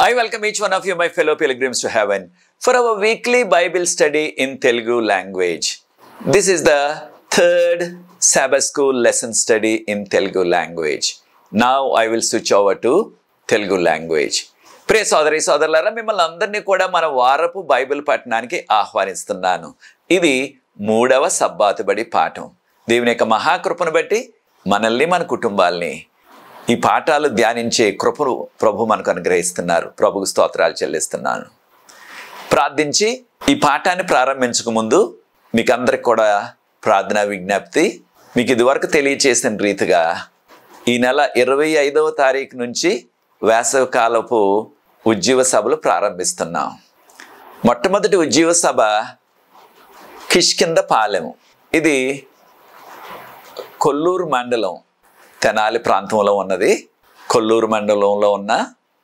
I welcome each one of you, my fellow pilgrims to heaven, for our weekly Bible study in Telugu language. This is the third Sabbath school lesson study in Telugu language. Now I will switch over to Telugu language. ప్రియ సోదరి సోదరులారా, మిమ్మల్ని అందరినీ కూడా మన వారపు Bible పఠనానికి ఆహ్వానిస్తున్నాను. ఇది 3వ సబ్బాతు బడి పాఠం. దేవుని యొక్క మహాకృపను బట్టి మనల్ని, మన కుటుంబాల్ని ఈ పాఠాలు ధ్యానించే కృపను ప్రభు మనకు అనుగ్రహిస్తున్నారు. ప్రభుకు స్తోత్రాలు చెల్లిస్తున్నాను. ప్రార్థించి ఈ పాఠాన్ని ప్రారంభించక ముందు మీకు అందరికి కూడా ప్రార్థనా విజ్ఞప్తి. మీకు ఇదివరకు తెలియచేసిన రీతిగా ఈ నెల 25వ తారీఖు నుంచి వేసవికాలపు ఉజ్జీవ సభలు ప్రారంభిస్తున్నాం. మొట్టమొదటి ఉజ్జీవ సభ కిష్కిందపాలెం. ఇది కొల్లూరు మండలం, తెనాలి ప్రాంతంలో ఉన్నది. కొల్లూరు మండలంలో ఉన్న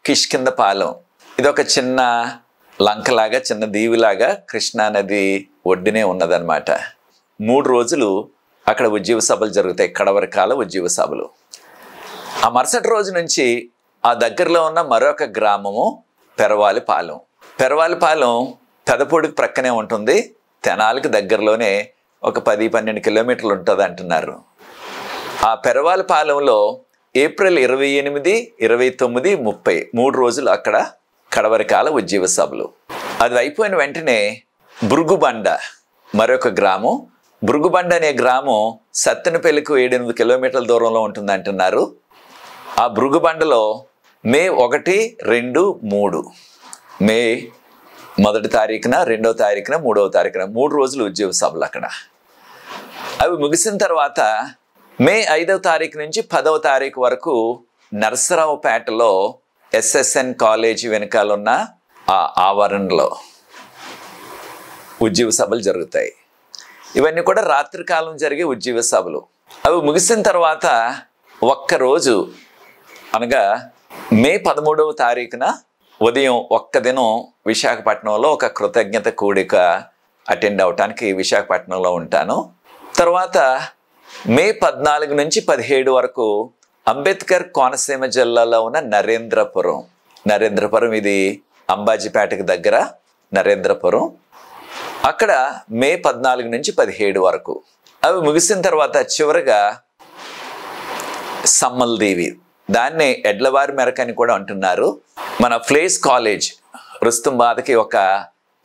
కిష్కిందపాలెం. ఇది ఒక చిన్న లంకలాగా, చిన్న దీవిలాగా కృష్ణా నది ఒడ్డునే ఉన్నదన్నమాట. 3 రోజులు అక్కడ ఉజ్జీవ సభలు జరుగుతాయి, కడవరకాల ఉజ్జీవ సభలు. ఆ మరుసటి రోజు నుంచి ఆ దగ్గరలో ఉన్న మరొక గ్రామము పెరవాలిపాలెం. పెరవాలిపాలెం పెదపొడికి ప్రక్కనే ఉంటుంది. తెనాలికి దగ్గరలోనే ఒక 10-12 కిలోమీటర్లు ఉంటుంది అంటున్నారు. ఆ పెరవాలిపాలెంలో ఏప్రిల్ 28, 29, 30 3 రోజులు అక్కడ కడవరికాల ఉజ్జీవ సభలు. అది అయిపోయిన వెంటనే బృగుబండ మరొక గ్రామం. బృగుబండ అనే గ్రామం సత్తెనపల్లికి 7-8 కిలోమీటర్ల దూరంలో ఉంటుంది అంటున్నారు. ఆ బృగుబండలో మే 1, 2, 3 మే 1వ తారీఖున, 2వ తారీఖున, 3వ తారీఖున 3 రోజులు ఉద్యోగ సభలు అక్కడ. అవి ముగిసిన తర్వాత మే 5వ తారీఖు నుంచి 10వ తారీఖు వరకు నరసరావుపేటలో SSN కాలేజీ వెనకాలన్న ఆ ఆవరణలో ఉద్యోగ సభలు జరుగుతాయి. ఇవన్నీ కూడా రాత్రికాలం జరిగే ఉద్యోగ సభలు. అవి ముగిసిన తర్వాత ఒక్కరోజు, అనగా మే 13వ తారీఖున ఉదయం ఒక్క దినం విశాఖపట్నంలో ఒక కృతజ్ఞత కూడిక అటెండ్ అవటానికి విశాఖపట్నంలో ఉంటాను. తర్వాత మే 14 నుంచి 17 వరకు అంబేద్కర్ కోనసీమ జిల్లాలో ఉన్న నరేంద్రపురం ఇది అంబాజీపేటకి దగ్గర నరేంద్రపురం. అక్కడ మే 14 నుంచి 17 వరకు. అవి ముగిసిన తర్వాత చివరిగా సమ్మల్దేవి, దాన్ని ఎడ్లవారి మెరక అని కూడా అంటున్నారు. మన ఫ్లేస్ కాలేజ్ రుస్తుంబాద్కి ఒక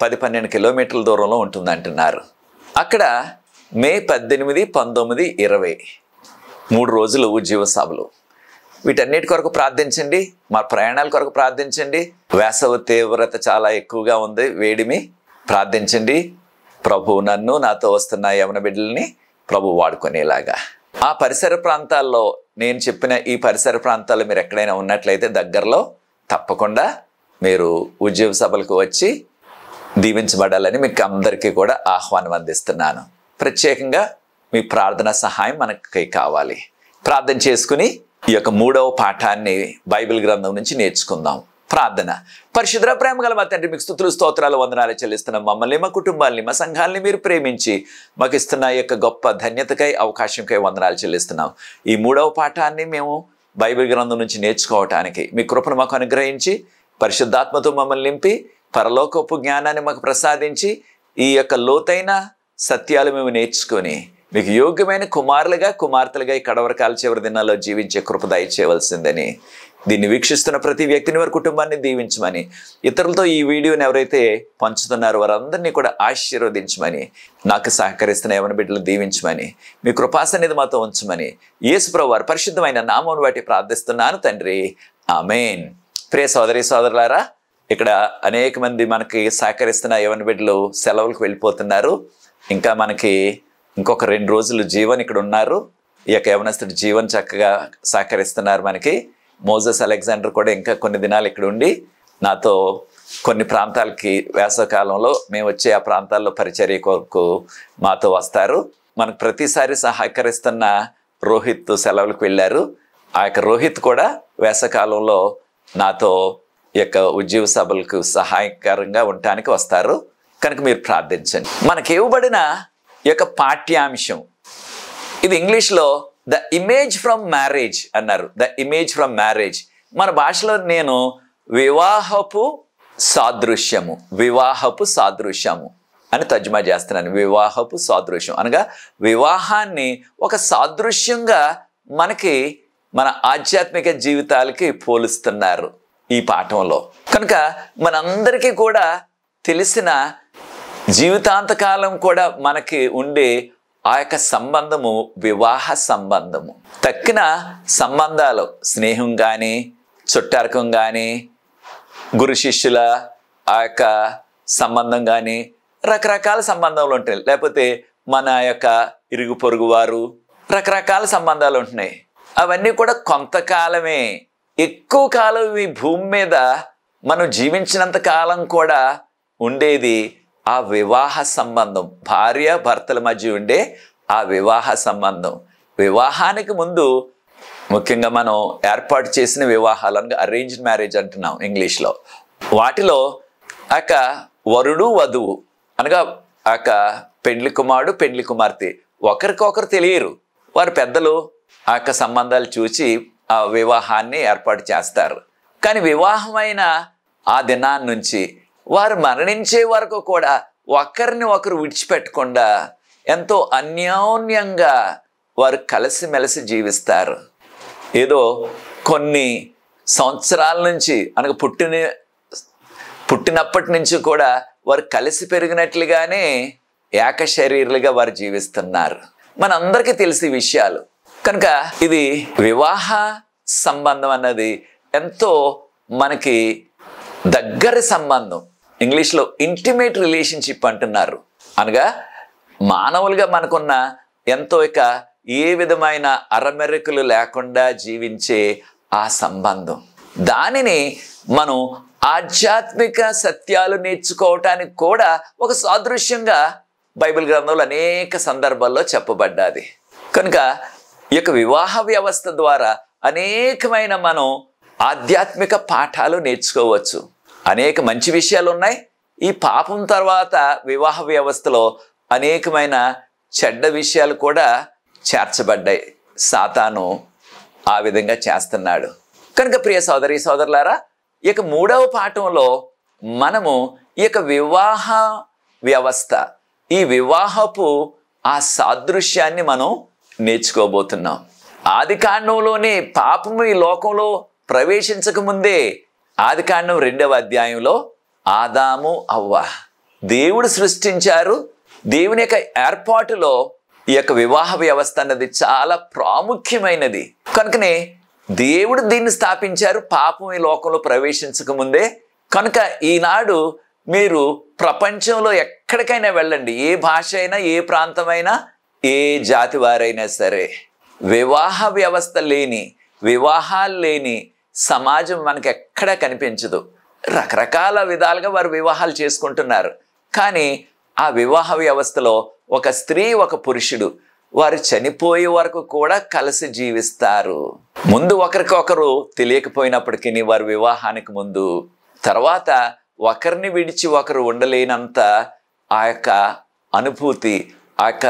10-12 కిలోమీటర్ల దూరంలో ఉంటుంది అంటున్నారు. అక్కడ మే 18, 19, 20 3 రోజులు ఉజ్జీవ సభలు. వీటన్నిటి కొరకు ప్రార్థించండి. మా ప్రయాణాల కొరకు ప్రార్థించండి. వేసవి తీవ్రత చాలా ఎక్కువగా ఉంది, వేడిమి. ప్రార్థించండి. ప్రభు నన్ను, నాతో వస్తున్న యవన బిడ్డల్ని ప్రభు వాడుకునేలాగా. ఆ పరిసర ప్రాంతాల్లో, నేను చెప్పిన ఈ పరిసర ప్రాంతాల్లో మీరు ఎక్కడైనా ఉన్నట్లయితే దగ్గరలో తప్పకుండా మీరు ఉద్యోగ సభలకు వచ్చి దీవించబడాలని మీకు అందరికీ కూడా ఆహ్వానం అందిస్తున్నాను. ప్రత్యేకంగా మీ ప్రార్థన సహాయం మనకి కావాలి. ప్రార్థన చేసుకుని ఈ యొక్క 3వ పాఠాన్ని బైబిల్ గ్రంథం నుంచి నేర్చుకుందాం. ప్రార్థన. పరిశుద్ధ ప్రేమ గల మా తండ్రి, మీకు స్తుతులు, స్తోత్రాలు, వందనాలు చెల్లిస్తున్నాం. మమ్మల్ని, మా కుటుంబాల్ని, మా సంఘాలని మీరు ప్రేమించి మాకు ఇస్తున్న ఈ యొక్క గొప్ప ధన్యతకై, అవకాశంకై వందనాలు చెల్లిస్తున్నాం. ఈ 3వ పాఠాన్ని మేము బైబిల్ గ్రంథం నుంచి నేర్చుకోవటానికి మీ కృపను మాకు అనుగ్రహించి, పరిశుద్ధాత్మతో మమ్మల్ని నింపి, పరలోకపు జ్ఞానాన్ని మాకు ప్రసాదించి, ఈ యొక్క లోతైన సత్యాలు మేము నేర్చుకొని మీకు యోగ్యమైన కుమారులుగా, కుమార్తెలుగా ఈ కడవరకాల చివరి దినాల్లో జీవించే కృప దయచేయవలసిందని, దీన్ని వీక్షిస్తున్న ప్రతి వ్యక్తిని, వారి కుటుంబాన్ని దీవించమని, ఇతరులతో ఈ వీడియోని ఎవరైతే పంచుతున్నారో వారందరినీ కూడా ఆశీర్వదించమని, నాకు సహకరిస్తున్న యవన బిడ్డలు దీవించమని, మీ కృపాసన్నిధి మాతో ఉంచమని యేసు ప్రభువు వారి పరిశుద్ధమైన నామమును బట్టి ప్రార్థిస్తున్నాను తండ్రి. ఆమేన్. ప్రియ సోదరి సోదరులారా, ఇక్కడ అనేక మంది మనకి సహకరిస్తున్న యవన బిడ్డలు సెలవులకు వెళ్ళిపోతున్నారు. ఇంకా మనకి ఇంకొక 2 రోజులు జీవన్ ఇక్కడ ఉన్నారు. ఈ యొక్క యవనస్తుడు జీవన్ చక్కగా సహకరిస్తున్నారు మనకి. మోజెస్ అలెగ్జాండర్ కూడా ఇంకా కొన్ని దినాలు ఇక్కడ ఉండి నాతో కొన్ని ప్రాంతాలకి వేసవకాలంలో మేము వచ్చే ఆ ప్రాంతాల్లో పరిచర్య కొరకు మాతో వస్తారు. మనకు ప్రతిసారి సహకరిస్తున్న రోహిత్ సెలవులకు వెళ్ళారు. ఆ యొక్క రోహిత్ కూడా వేసవకాలంలో నాతో ఈ యొక్క ఉద్యోగ సభలకు సహాయకరంగా ఉండటానికి వస్తారు. కనుక మీరు ప్రార్థించండి. మనకి ఇవ్వబడిన ఈ యొక్క పాఠ్యాంశం, ఇది ఇంగ్లీష్లో ద ఇమేజ్ ఫ్రమ్ మ్యారేజ్ అన్నారు. The image from marriage. మన భాషలో నేను వివాహపు సాదృశ్యము, వివాహపు సాదృశ్యము అని తర్జుమా చేస్తున్నాను. వివాహపు సాదృశ్యం అనగా వివాహాన్ని ఒక సాదృశ్యంగా మనకి మన ఆధ్యాత్మిక జీవితాలకి పోలుస్తున్నారు ఈ పాఠంలో. కనుక మనందరికీ కూడా తెలిసిన జీవితాంతకాలం కూడా మనకి ఉండే ఆ యొక్క సంబంధము వివాహ సంబంధము. తక్కిన సంబంధాలు స్నేహం కానీ, చుట్టారకం కానీ, గురు శిష్యుల ఆ యొక్క సంబంధం కానీ, రకరకాల సంబంధాలు ఉంటాయి. లేకపోతే మన యొక్క ఇరుగు పొరుగు వారు, రకరకాల సంబంధాలు ఉంటున్నాయి. అవన్నీ కూడా కొంతకాలమే. ఎక్కువ కాలం ఈ భూమి మీద మనం జీవించినంత కాలం కూడా ఉండేది ఆ వివాహ సంబంధం, భార్య భర్తల మధ్య ఉండే ఆ వివాహ సంబంధం. వివాహానికి ముందు ముఖ్యంగా మనం ఏర్పాటు చేసిన వివాహాలు అనగా అరేంజ్డ్ మ్యారేజ్ అంటున్నాం ఇంగ్లీష్లో. వాటిలో ఆ యొక్క వరుడు వధువు అనగా ఆ యొక్క పెండ్లి కుమారుడు పెండ్లి కుమార్తె ఒకరికొకరు తెలియరు. వారి పెద్దలు ఆ యొక్క సంబంధాలు చూసి ఆ వివాహాన్ని ఏర్పాటు చేస్తారు. కానీ వివాహమైన ఆ దినాన్ని నుంచి వారు మరణించే వరకు కూడా ఒకరిని ఒకరు విడిచిపెట్టకుండా ఎంతో అన్యోన్యంగా వారు కలిసిమెలిసి జీవిస్తారు. ఏదో కొన్ని సంవత్సరాల నుంచి అనగా పుట్టినప్పటి నుంచి కూడా వారు కలిసి పెరిగినట్లుగానే ఏక శరీరులుగా వారు జీవిస్తున్నారు. మనందరికీ తెలిసి విషయాలు. కనుక ఇది వివాహ సంబంధం అన్నది ఎంతో మనకి దగ్గర సంబంధం. ఇంగ్లీష్లో ఇంటిమేట్ రిలేషన్షిప్ అంటున్నారు. అనగా మానవులుగా మనకున్న ఎంతో ఇక ఏ విధమైన అరమెరికలు లేకుండా జీవించే ఆ సంబంధం. దానిని మనం ఆధ్యాత్మిక సత్యాలు నేర్చుకోవటానికి కూడా ఒక సాదృశ్యంగా బైబిల్ గ్రంథంలో అనేక సందర్భాల్లో చెప్పబడ్డాది. కనుక ఈ యొక్క వివాహ వ్యవస్థ ద్వారా అనేకమైన మనం ఆధ్యాత్మిక పాఠాలు నేర్చుకోవచ్చు. అనేక మంచి విషయాలు ఉన్నాయి. ఈ పాపం తర్వాత వివాహ వ్యవస్థలో అనేకమైన చెడ్డ విషయాలు కూడా చేర్చబడ్డాయి. సాతాను ఆ విధంగా చేస్తున్నాడు. కనుక ప్రియ సోదరి సోదరులారా, ఈ యొక్క 3వ పాఠంలో మనము ఈ యొక్క వివాహ వ్యవస్థ, ఈ వివాహపు ఆ సాదృశ్యాన్ని మనం నేర్చుకోబోతున్నాం. ఆది కాండంలోనే పాపము ఈ లోకంలో ప్రవేశించకముందే ఆదికాండం 2వ అధ్యాయంలో ఆదాము అవ్వ దేవుడు సృష్టించారు. దేవుని యొక్క ఏర్పాటులో ఈ యొక్క వివాహ వ్యవస్థ అన్నది చాలా ప్రాముఖ్యమైనది. కనుకనే దేవుడు దీన్ని స్థాపించారు పాపం ఈ లోకంలో ప్రవేశించకముందే. కనుక ఈనాడు మీరు ప్రపంచంలో ఎక్కడికైనా వెళ్ళండి, ఏ భాష అయినా, ఏ ప్రాంతమైనా, ఏ జాతి వారైనా సరే, వివాహ వ్యవస్థ లేని, వివాహాలు లేని సమాజం మనకి ఎక్కడా కనిపించదు. రకరకాల విధాలుగా వారు వివాహాలు చేసుకుంటున్నారు. కానీ ఆ వివాహ వ్యవస్థలో ఒక స్త్రీ ఒక పురుషుడు వారు చనిపోయే వరకు కూడా కలిసి జీవిస్తారు. ముందు ఒకరికొకరు తెలియకపోయినప్పటికీ వారు వివాహానికి ముందు, తర్వాత ఒకరిని విడిచి ఒకరు ఉండలేనంత ఆ యొక్క అనుభూతి, ఆ యొక్క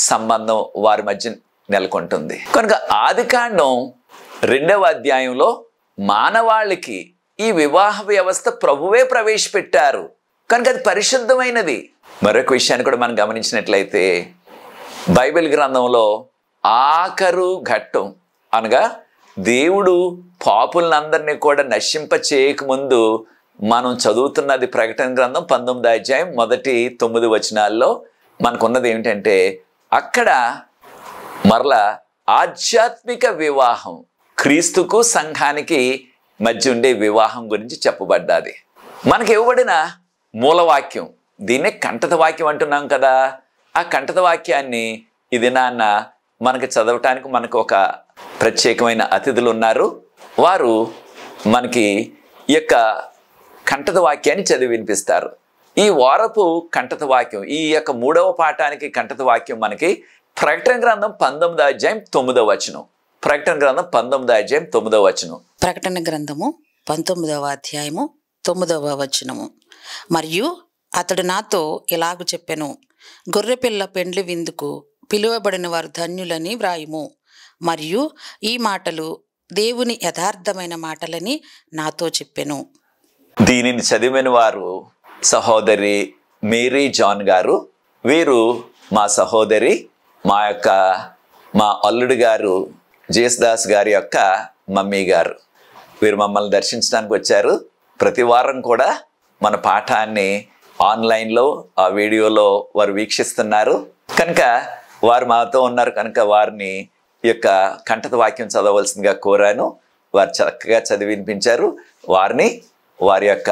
సంబంధం వారి మధ్య నెలకొంటుంది. కనుక ఆదికాండం 2వ అధ్యాయంలో మానవాళికి ఈ వివాహ వ్యవస్థ ప్రభువే ప్రవేశపెట్టారు. కనుక అది పరిశుద్ధమైనది. మరొక విషయాన్ని కూడా మనం గమనించినట్లయితే బైబిల్ గ్రంథంలో ఆఖరు ఘట్టం అనగా దేవుడు పాపులందరినీ కూడా నశింప చేయకముందు మనం చదువుతున్నది ప్రకటన గ్రంథం 19వ అధ్యాయం 1-9 వచనాల్లో మనకున్నది ఏమిటంటే, అక్కడ మరలా ఆధ్యాత్మిక వివాహం, క్రీస్తుకు సంఘానికి మధ్య ఉండే వివాహం గురించి చెప్పబడ్డాది. మనకి ఇవ్వబడిన మూలవాక్యం, దీన్నే కంటత వాక్యం అంటున్నాం కదా. ఆ కంటత వాక్యాన్ని ఇది నాన్న మనకి చదవటానికి మనకు ఒక ప్రత్యేకమైన అతిథులు ఉన్నారు. వారు మనకి ఈ యొక్క కంటత వాక్యాన్ని చదివి వినిపిస్తారు. ఈ వారపు కంటత వాక్యం, ఈ యొక్క 3వ పాఠానికి కంటత వాక్యం మనకి ప్రకటన గ్రంథం 19వ అధ్యాయం 9వ వచనం. ప్రకటన గ్రంథం 19వ అధ్యాయం 9వ వచనం. ప్రకటన గ్రంథము 19వ అధ్యాయము 9వ వచనము. మరియు అతడు నాతో ఇలాగు చెప్పెను, గొర్రెపిల్ల పెండ్లి విందుకు పిలువబడిన వారు ధన్యులని వ్రాయుము. మరియు ఈ మాటలు దేవుని యథార్థమైన మాటలని నాతో చెప్పెను. దీనిని చదివిన వారు సహోదరి మేరీ జాన్ గారు. వీరు మా సహోదరి, మా అల్లుడు గారు జేసుదాస్ గారి యొక్క మమ్మీ గారు. వీరు మమ్మల్ని దర్శించడానికి వచ్చారు. ప్రతి వారం కూడా మన పాఠాన్ని ఆన్లైన్లో ఆ వీడియోలో వారు వీక్షిస్తున్నారు కనుక వారు మాతో ఉన్నారు కనుక వారిని ఈ యొక్క కంఠత వాక్యం చదవలసిందిగా కోరాను. వారు చక్కగా చదివి వినిపించారు. వారి యొక్క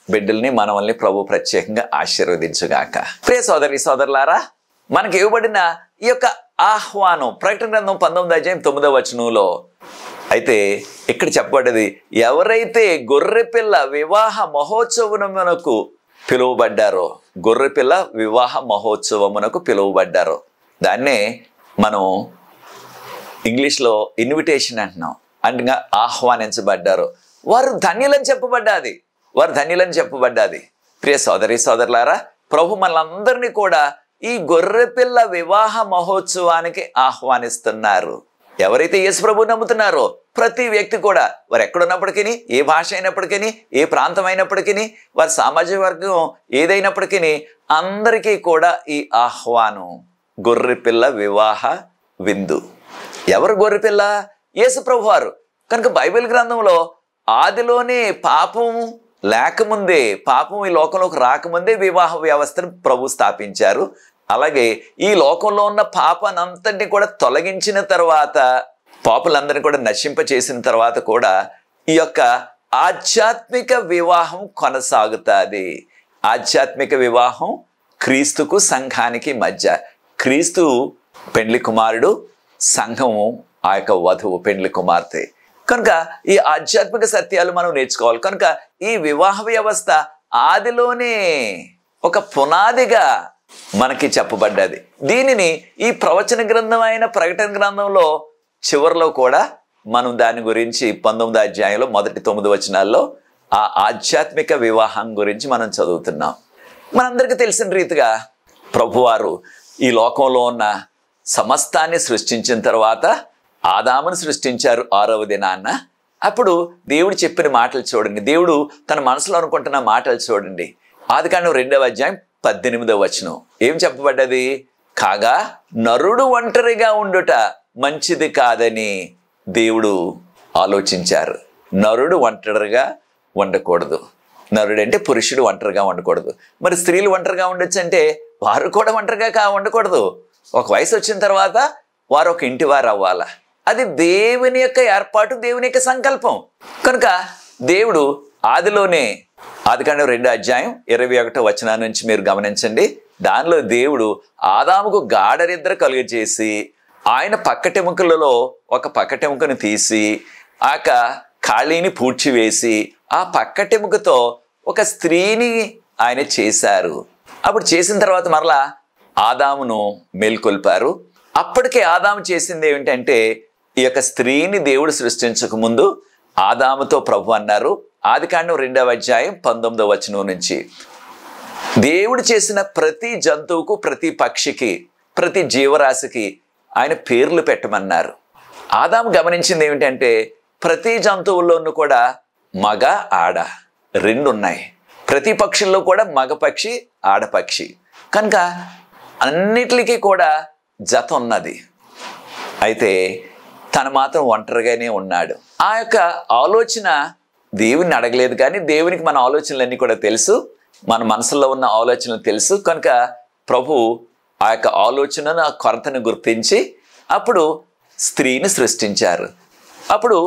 బిడ్డల్ని మనల్ని ప్రభు ప్రత్యేకంగా ఆశీర్వదించుగాక. ప్రియ సోదరి సోదరులారా, మనకి ఇవ్వబడిన ఈ యొక్క ఆహ్వానం ప్రకటన గ్రంథం 19:9 అయితే ఇక్కడ చెప్పబడ్డది, ఎవరైతే గొర్రెపిల్ల వివాహ మహోత్సవమునకు పిలువబడ్డారో, గొర్రెపిల్ల వివాహ మహోత్సవమునకు పిలువబడ్డారో, దాన్నే మనం ఇంగ్లీష్లో ఇన్విటేషన్ అంటున్నాం. అంటే ఆహ్వానించబడ్డారు, వారు ధన్యులని చెప్పబడ్డాది. ప్రియ సోదరి సోదరులారా, ప్రభు మనందరినీ కూడా ఈ గొర్రెపిల్ల వివాహ మహోత్సవానికి ఆహ్వానిస్తున్నారు. ఎవరైతే యేసు ప్రభు నమ్ముతున్నారో ప్రతి వ్యక్తి కూడా, వారు ఎక్కడున్నప్పటికీ, ఏ భాష అయినప్పటికీ, ఏ ప్రాంతం అయినప్పటికీ, వారి సామాజిక వర్గం ఏదైనప్పటికీ అందరికీ కూడా ఈ ఆహ్వానం. గొర్రెపిల్ల వివాహ విందు. ఎవరు గొర్రెపిల్ల? యేసు ప్రభు వారు. కనుక బైబిల్ గ్రంథంలో ఆదిలోనే పాపం లేకముందే, పాపం ఈ లోకంలోకి రాకముందే వివాహ వ్యవస్థను ప్రభు స్థాపించారు. అలాగే ఈ లోకంలో ఉన్న పాపానంతటిని కూడా తొలగించిన తర్వాత, పాపులందరినీ కూడా నశింప చేసిన తర్వాత కూడా ఈ యొక్క ఆధ్యాత్మిక వివాహం కొనసాగుతుంది. ఆధ్యాత్మిక వివాహం క్రీస్తుకు సంఘానికి మధ్య. క్రీస్తు పెండ్లి కుమారుడు, సంఘము ఆ యొక్క వధువు పెండ్లి కుమార్తె. కనుక ఈ ఆధ్యాత్మిక సత్యాలు మనం నేర్చుకోవాలి. కనుక ఈ వివాహ వ్యవస్థ ఆదిలోనే ఒక పునాదిగా మనకి చెప్పబడ్డది. దీనిని ఈ ప్రవచన గ్రంథం అయిన ప్రకటన గ్రంథంలో చివరిలో కూడా మనం దాని గురించి 19వ అధ్యాయంలో మొదటి 9 వచనాల్లో ఆ ఆధ్యాత్మిక వివాహం గురించి మనం చదువుతున్నాం. మనందరికీ తెలిసిన రీతిగా ప్రభువారు ఈ లోకంలో ఉన్న సమస్తాన్ని సృష్టించిన తర్వాత ఆదామును సృష్టించారు 6వ దినాన్న. అప్పుడు దేవుడు చెప్పిన మాటలు చూడండి, దేవుడు తన మనసులో అనుకుంటున్న మాటలు చూడండి. ఆదికాండం 2వ అధ్యాయం 18వ వచనం ఏం చెప్పబడ్డది? కాగా నరుడు ఒంటరిగా ఉండుట మంచిది కాదని దేవుడు ఆలోచించారు. నరుడు ఒంటరిగా ఉండకూడదు. నరుడు అంటే పురుషుడు ఒంటరిగా ఉండకూడదు. మరి స్త్రీలు ఒంటరిగా ఉండొచ్చు అంటే వారు కూడా ఒంటరిగా ఉండకూడదు. ఒక వయసు వచ్చిన తర్వాత వారు ఒక ఇంటి వారు అవ్వాలా. అది దేవుని యొక్క ఏర్పాటు, దేవుని యొక్క సంకల్పం. కనుక దేవుడు ఆదిలోనే, ఆదికాండం 2వ అధ్యాయం 21వ వచనం నుంచి మీరు గమనించండి. దానిలో దేవుడు ఆదాముకు గాఢనిద్ర కలుగజేసి ఆయన పక్కటెముకలలో ఒక పక్కటెముకను తీసి ఆ ఖాళీని పూడ్చివేసి ఆ పక్కటెముకతో ఒక స్త్రీని ఆయన చేశారు. అప్పుడు చేసిన తర్వాత మరలా ఆదామును మేల్కొల్పారు. అప్పటికే ఆదాము చేసింది ఏమిటంటే, ఈ యొక్క స్త్రీని దేవుడు సృష్టించక ముందు ఆదాముతో ప్రభు అన్నారు. ఆదికాండం 2వ అధ్యాయం 19వ వచనం నుంచి, దేవుడు చేసిన ప్రతి జంతువుకు, ప్రతి పక్షికి, ప్రతి జీవరాశికి ఆయన పేర్లు పెట్టమన్నారు. ఆదాము గమనించింది ఏమిటంటే, ప్రతి జంతువుల్లోనూ కూడా మగ ఆడ 2 ఉన్నాయి. ప్రతి పక్షుల్లో కూడా మగ పక్షి, ఆడపక్షి. కనుక అన్నిటికీ కూడా జత ఉన్నది. అయితే తను మాత్రం ఒంటరిగానే ఉన్నాడు. ఆ యొక్క ఆలోచన దేవుని అడగలేదు, కానీ దేవునికి మన ఆలోచనలన్నీ కూడా తెలుసు, మన మనసులో ఉన్న ఆలోచనలు తెలుసు. కనుక ప్రభు ఆ యొక్క ఆలోచనను, ఆ కొరతను గుర్తించి అప్పుడు స్త్రీని సృష్టించారు. అప్పుడు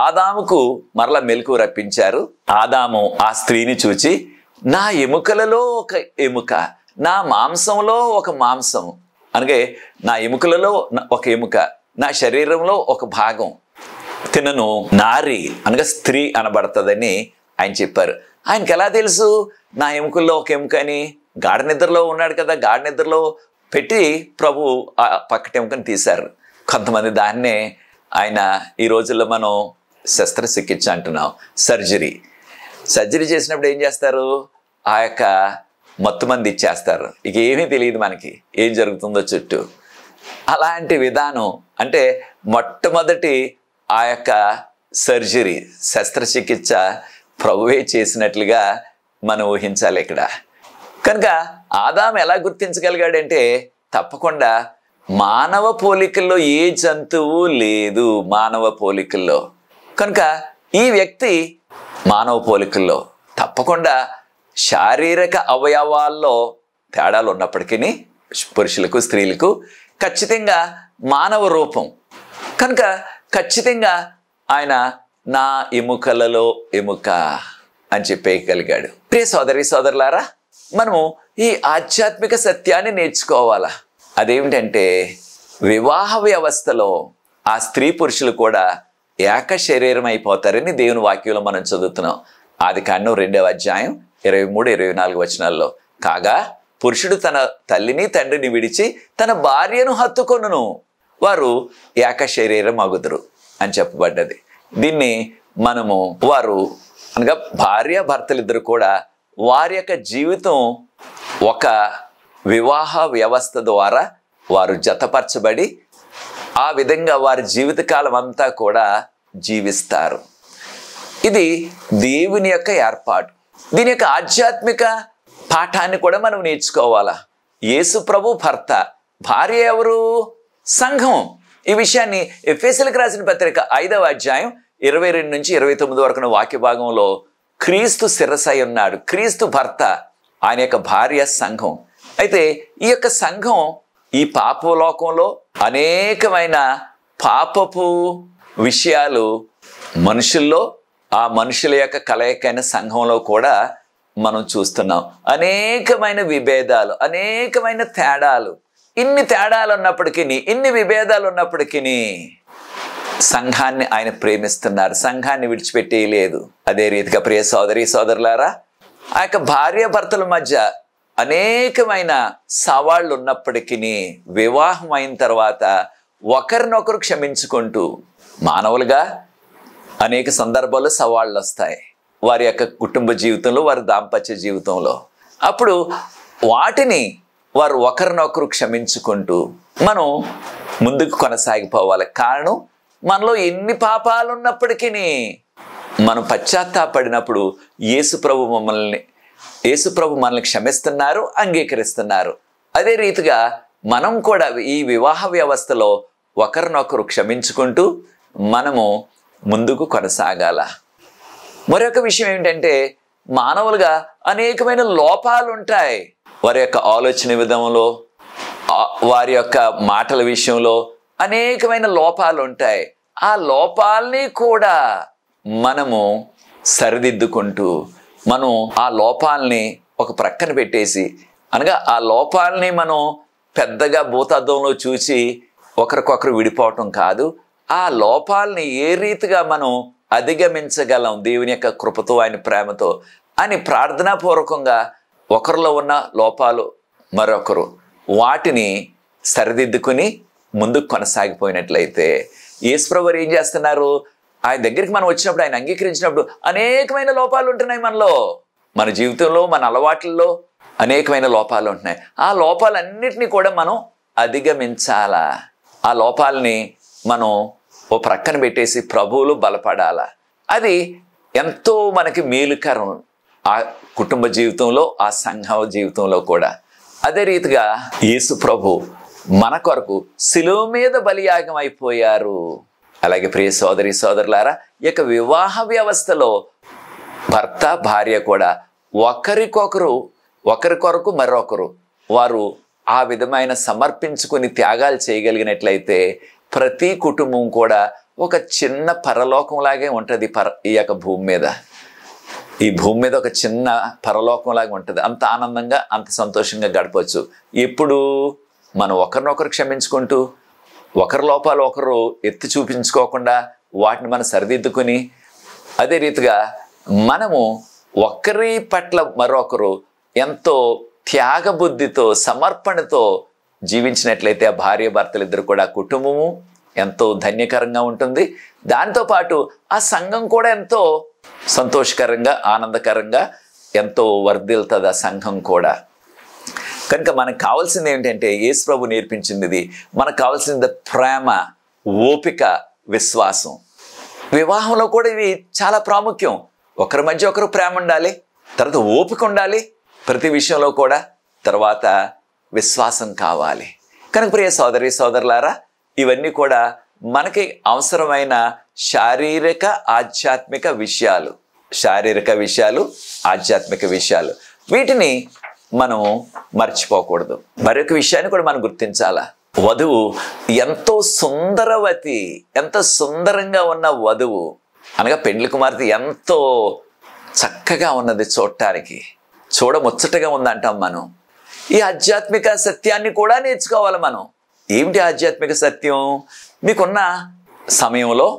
ఆదాముకు మరల మెలకు రప్పించారు. ఆదాము ఆ స్త్రీని చూచి, నా ఎముకలలో ఒక ఎముక, నా మాంసంలో ఒక మాంసం, అనగా నా ఎముకలలో ఒక ఎముక, నా శరీరంలో ఒక భాగం తినను నారి అనగా స్త్రీ అనబడుతుందని ఆయన చెప్పారు. ఆయనకి ఎలా తెలుసు నా ఎముకల్లో ఒక ఎముక అని? గాఢ నిద్రలో ఉన్నాడు కదా, గాఢ నిద్రలో పెట్టి ప్రభు ఆ పక్కటి ఎముకని తీశారు. కొంతమంది దాన్నే ఆయన ఈ రోజుల్లో మనం శస్త్రచికిత్స అంటున్నాం, సర్జరీ చేసినప్పుడు ఏం చేస్తారు? ఆ యొక్క మత్తు మంది ఇచ్చేస్తారు. ఇక ఏమీ తెలియదు మనకి ఏం జరుగుతుందో చుట్టూ. అలాంటి విధానం అంటే మొట్టమొదటి ఆ యొక్క సర్జరీ శస్త్రచికిత్స ప్రభువే చేసినట్లుగా మనం ఊహించాలి ఇక్కడ. కనుక ఆదాము ఎలా గుర్తించగలిగాడంటే తప్పకుండా మానవ పోలికల్లో ఏ జంతువు లేదు మానవ పోలికల్లో. కనుక ఈ వ్యక్తి మానవ పోలికల్లో తప్పకుండా శారీరక అవయవాల్లో తేడాలు ఉన్నప్పటికీ పురుషులకు స్త్రీలకు ఖచ్చితంగా మానవ రూపం. కనుక ఖచ్చితంగా ఆయన నా ఎముకలలో ఎముక అని చెప్పేయగలిగాడు. ప్రియ సోదరి సోదరులారా, మనము ఈ ఆధ్యాత్మిక సత్యాన్ని నేర్చుకోవాలా. అదేమిటంటే వివాహ వ్యవస్థలో ఆ స్త్రీ పురుషులు కూడా ఏక శరీరం అయిపోతారని దేవుని వాక్యంలో మనం చదువుతున్నాం. ఆదికాండం 2వ అధ్యాయం 23-24 వచనాల్లో. కాగా పురుషుడు తన తల్లిని తండ్రిని విడిచి తన భార్యను హత్తుకొనును, వారు ఏక శరీరం అగుదురు అని చెప్పబడ్డది. దీన్ని మనము వారు అనగా భార్య భర్తలిద్దరు కూడా వారి యొక్క జీవితం ఒక వివాహ వ్యవస్థ ద్వారా వారు జతపరచబడి ఆ విధంగా వారి జీవితకాలం అంతా కూడా జీవిస్తారు. ఇది దేవుని యొక్క ఏర్పాటు. దీని యొక్క ఆధ్యాత్మిక పాఠాన్ని కూడా మనం నేర్చుకోవాలా. యేసు ప్రభు భర్త, భార్య ఎవరు? సంఘం. ఈ విషయాన్ని ఎఫెసీయులకు రాసిన పత్రిక 5వ అధ్యాయం 22-29 వరకు వాక్య భాగంలో క్రీస్తు శిరస్సై ఉన్నాడు, క్రీస్తు భర్త, ఆయన యొక్క భార్య సంఘం. అయితే ఈ యొక్క సంఘం ఈ పాపలోకంలో అనేకమైన పాపపు విషయాలు మనుషుల్లో, ఆ మనుషుల యొక్క కలయికైన సంఘంలో కూడా మనం చూస్తున్నాం. అనేకమైన విభేదాలు, అనేకమైన తేడాలు. ఇన్ని తేడాలు ఉన్నప్పటికీ, ఇన్ని విభేదాలు ఉన్నప్పటికీ సంఘాన్ని ఆయన ప్రేమిస్తున్నారు, సంఘాన్ని విడిచిపెట్టేయలేదు. అదే రీతిగా ప్రియ సోదరి సోదరులారా, ఆ యొక్క భార్య భర్తల మధ్య అనేకమైన సవాళ్ళు ఉన్నప్పటికీ వివాహం అయిన తర్వాత ఒకరినొకరు క్షమించుకుంటూ, మానవులుగా అనేక సందర్భాల్లో సవాళ్ళు వస్తాయి వారి యొక్క కుటుంబ జీవితంలో, వారి దాంపత్య జీవితంలో. అప్పుడు వాటిని వారు ఒకరినొకరు క్షమించుకుంటూ మనం ముందుకు కొనసాగిపోవాలి. కారణం, మనలో ఎన్ని పాపాలు ఉన్నప్పటికీ మనం పశ్చాత్తాపడినప్పుడు యేసుప్రభు మనల్ని క్షమిస్తున్నారు, అంగీకరిస్తున్నారు. అదే రీతిగా మనం కూడా ఈ వివాహ వ్యవస్థలో ఒకరినొకరు క్షమించుకుంటూ మనము ముందుకు కొనసాగాల. మరొక విషయం ఏమిటంటే, మానవులుగా అనేకమైన లోపాలు ఉంటాయి. వారి యొక్క ఆలోచన విధానంలో, వారి యొక్క మాటల విషయంలో అనేకమైన లోపాలు ఉంటాయి. ఆ లోపాలని కూడా మనము సరిదిద్దుకుంటూ, మనం ఆ లోపాలని ఒక ప్రక్కన పెట్టేసి, అనగా ఆ లోపాలని మనం పెద్దగా భూతద్దంలో చూసి ఒకరికొకరు విడిపోవటం కాదు, ఆ లోపాలని ఏ రీతిగా మనం అధిగమించగలం దేవుని యొక్క కృపతో, ఆయన ప్రేమతో అని ప్రార్థనాపూర్వకంగా ఒకరిలో ఉన్న లోపాలు మరొకరు వాటిని సరిదిద్దుకుని ముందుకు కొనసాగిపోయినట్లయితే, యేసుప్రభువు ఏం చేస్తున్నారు? ఆయన దగ్గరికి మనం వచ్చినప్పుడు, ఆయన అంగీకరించినప్పుడు అనేకమైన లోపాలు ఉంటున్నాయి మనలో, మన జీవితంలో, మన అలవాట్లలో అనేకమైన లోపాలు ఉంటున్నాయి. ఆ లోపాలన్నిటినీ కూడా మనం అధిగమించాలా. ఆ లోపాలని మనం ఓ ప్రక్కన పెట్టేసి ప్రభువులో బలపడాలా. అది ఎంతో మనకి మేలుకరం ఆ కుటుంబ జీవితంలో, ఆ సంఘ జీవితంలో కూడా. అదే రీతిగా యేసు ప్రభు మన కొరకు శిలువ మీద బలియాగం అయిపోయారు. అలాగే ప్రియ సోదరి సోదరులారా, ఈ యొక్క వివాహ వ్యవస్థలో భర్త భార్య కూడా ఒకరి కొరకు మరొకరు వారు ఆ విధమైన సమర్పించుకుని త్యాగాలు చేయగలిగినట్లయితే ప్రతి కుటుంబం కూడా ఒక చిన్న పరలోకంలాగే ఉంటుంది. ఈ యొక్క భూమి మీద, ఈ భూమి మీద ఒక చిన్న పరలోకంలాగా ఉంటుంది. అంత ఆనందంగా, అంత సంతోషంగా గడపవచ్చు. ఎప్పుడు మనం ఒకరినొకరు క్షమించుకుంటూ, ఒకరి లోపాలు ఒకరు ఎత్తి చూపించుకోకుండా వాటిని మనం సరిదిద్దుకుని, అదే రీతిగా మనము ఒకరి పట్ల మరొకరు ఎంతో త్యాగబుద్ధితో, సమర్పణతో జీవించినట్లయితే ఆ భార్య భర్తలు ఇద్దరు కూడా కుటుంబము ఎంతో ధన్యకరంగా ఉంటుంది. దాంతోపాటు ఆ సంఘం కూడా ఎంతో సంతోషకరంగా, ఆనందకరంగా ఎంతో వర్ధిల్తుంది ఆ సంఘం కూడా. కనుక మనకు కావాల్సింది ఏంటంటే, యేసు ప్రభు నేర్పించింది ఇది. మనకు కావాల్సింది ప్రేమ, ఓపిక, విశ్వాసం. వివాహంలో కూడా ఇవి చాలా ప్రాముఖ్యం. ఒకరి మధ్య ఒకరు ప్రేమ ఉండాలి, తర్వాత ఓపిక ఉండాలి ప్రతి విషయంలో కూడా, తర్వాత విశ్వాసం కావాలి. కనుక ప్రియ సోదరి సోదరులారా, ఇవన్నీ కూడా మనకి అవసరమైన శారీరక ఆధ్యాత్మిక విషయాలు, ఆధ్యాత్మిక విషయాలు. వీటిని మనం మర్చిపోకూడదు. మరొక విషయాన్ని కూడా మనం గుర్తించాలా. వధువు ఎంతో సుందరవతి, ఎంత సుందరంగా ఉన్న వధువు అనగా పెండ్లి కుమార్తె ఎంతో చక్కగా ఉన్నది, చూడటానికి చూడముచ్చటగా ఉందంటాం మనం. ఈ ఆధ్యాత్మిక సత్యాన్ని కూడా నేర్చుకోవాలి మనం. ఏమిటి ఆధ్యాత్మిక సత్యం? మీకున్న సమయంలో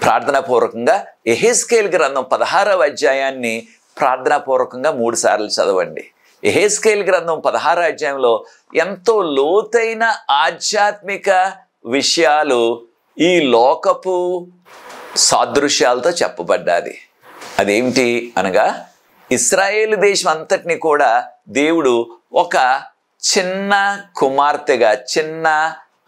ప్రార్థనాపూర్వకంగా యెహెజ్కేలు గ్రంథం 16వ అధ్యాయాన్ని ప్రార్థనాపూర్వకంగా 3 సార్లు చదవండి. యెహెజ్కేలు గ్రంథం 16వ అధ్యాయంలో ఎంతో లోతైన ఆధ్యాత్మిక విషయాలు ఈ లోకపు సాదృశ్యాలతో చెప్పబడ్డాది. అదేమిటి అనగా, ఇశ్రాయేలు దేశం అంతటిని కూడా దేవుడు ఒక చిన్న కుమార్తెగా, చిన్న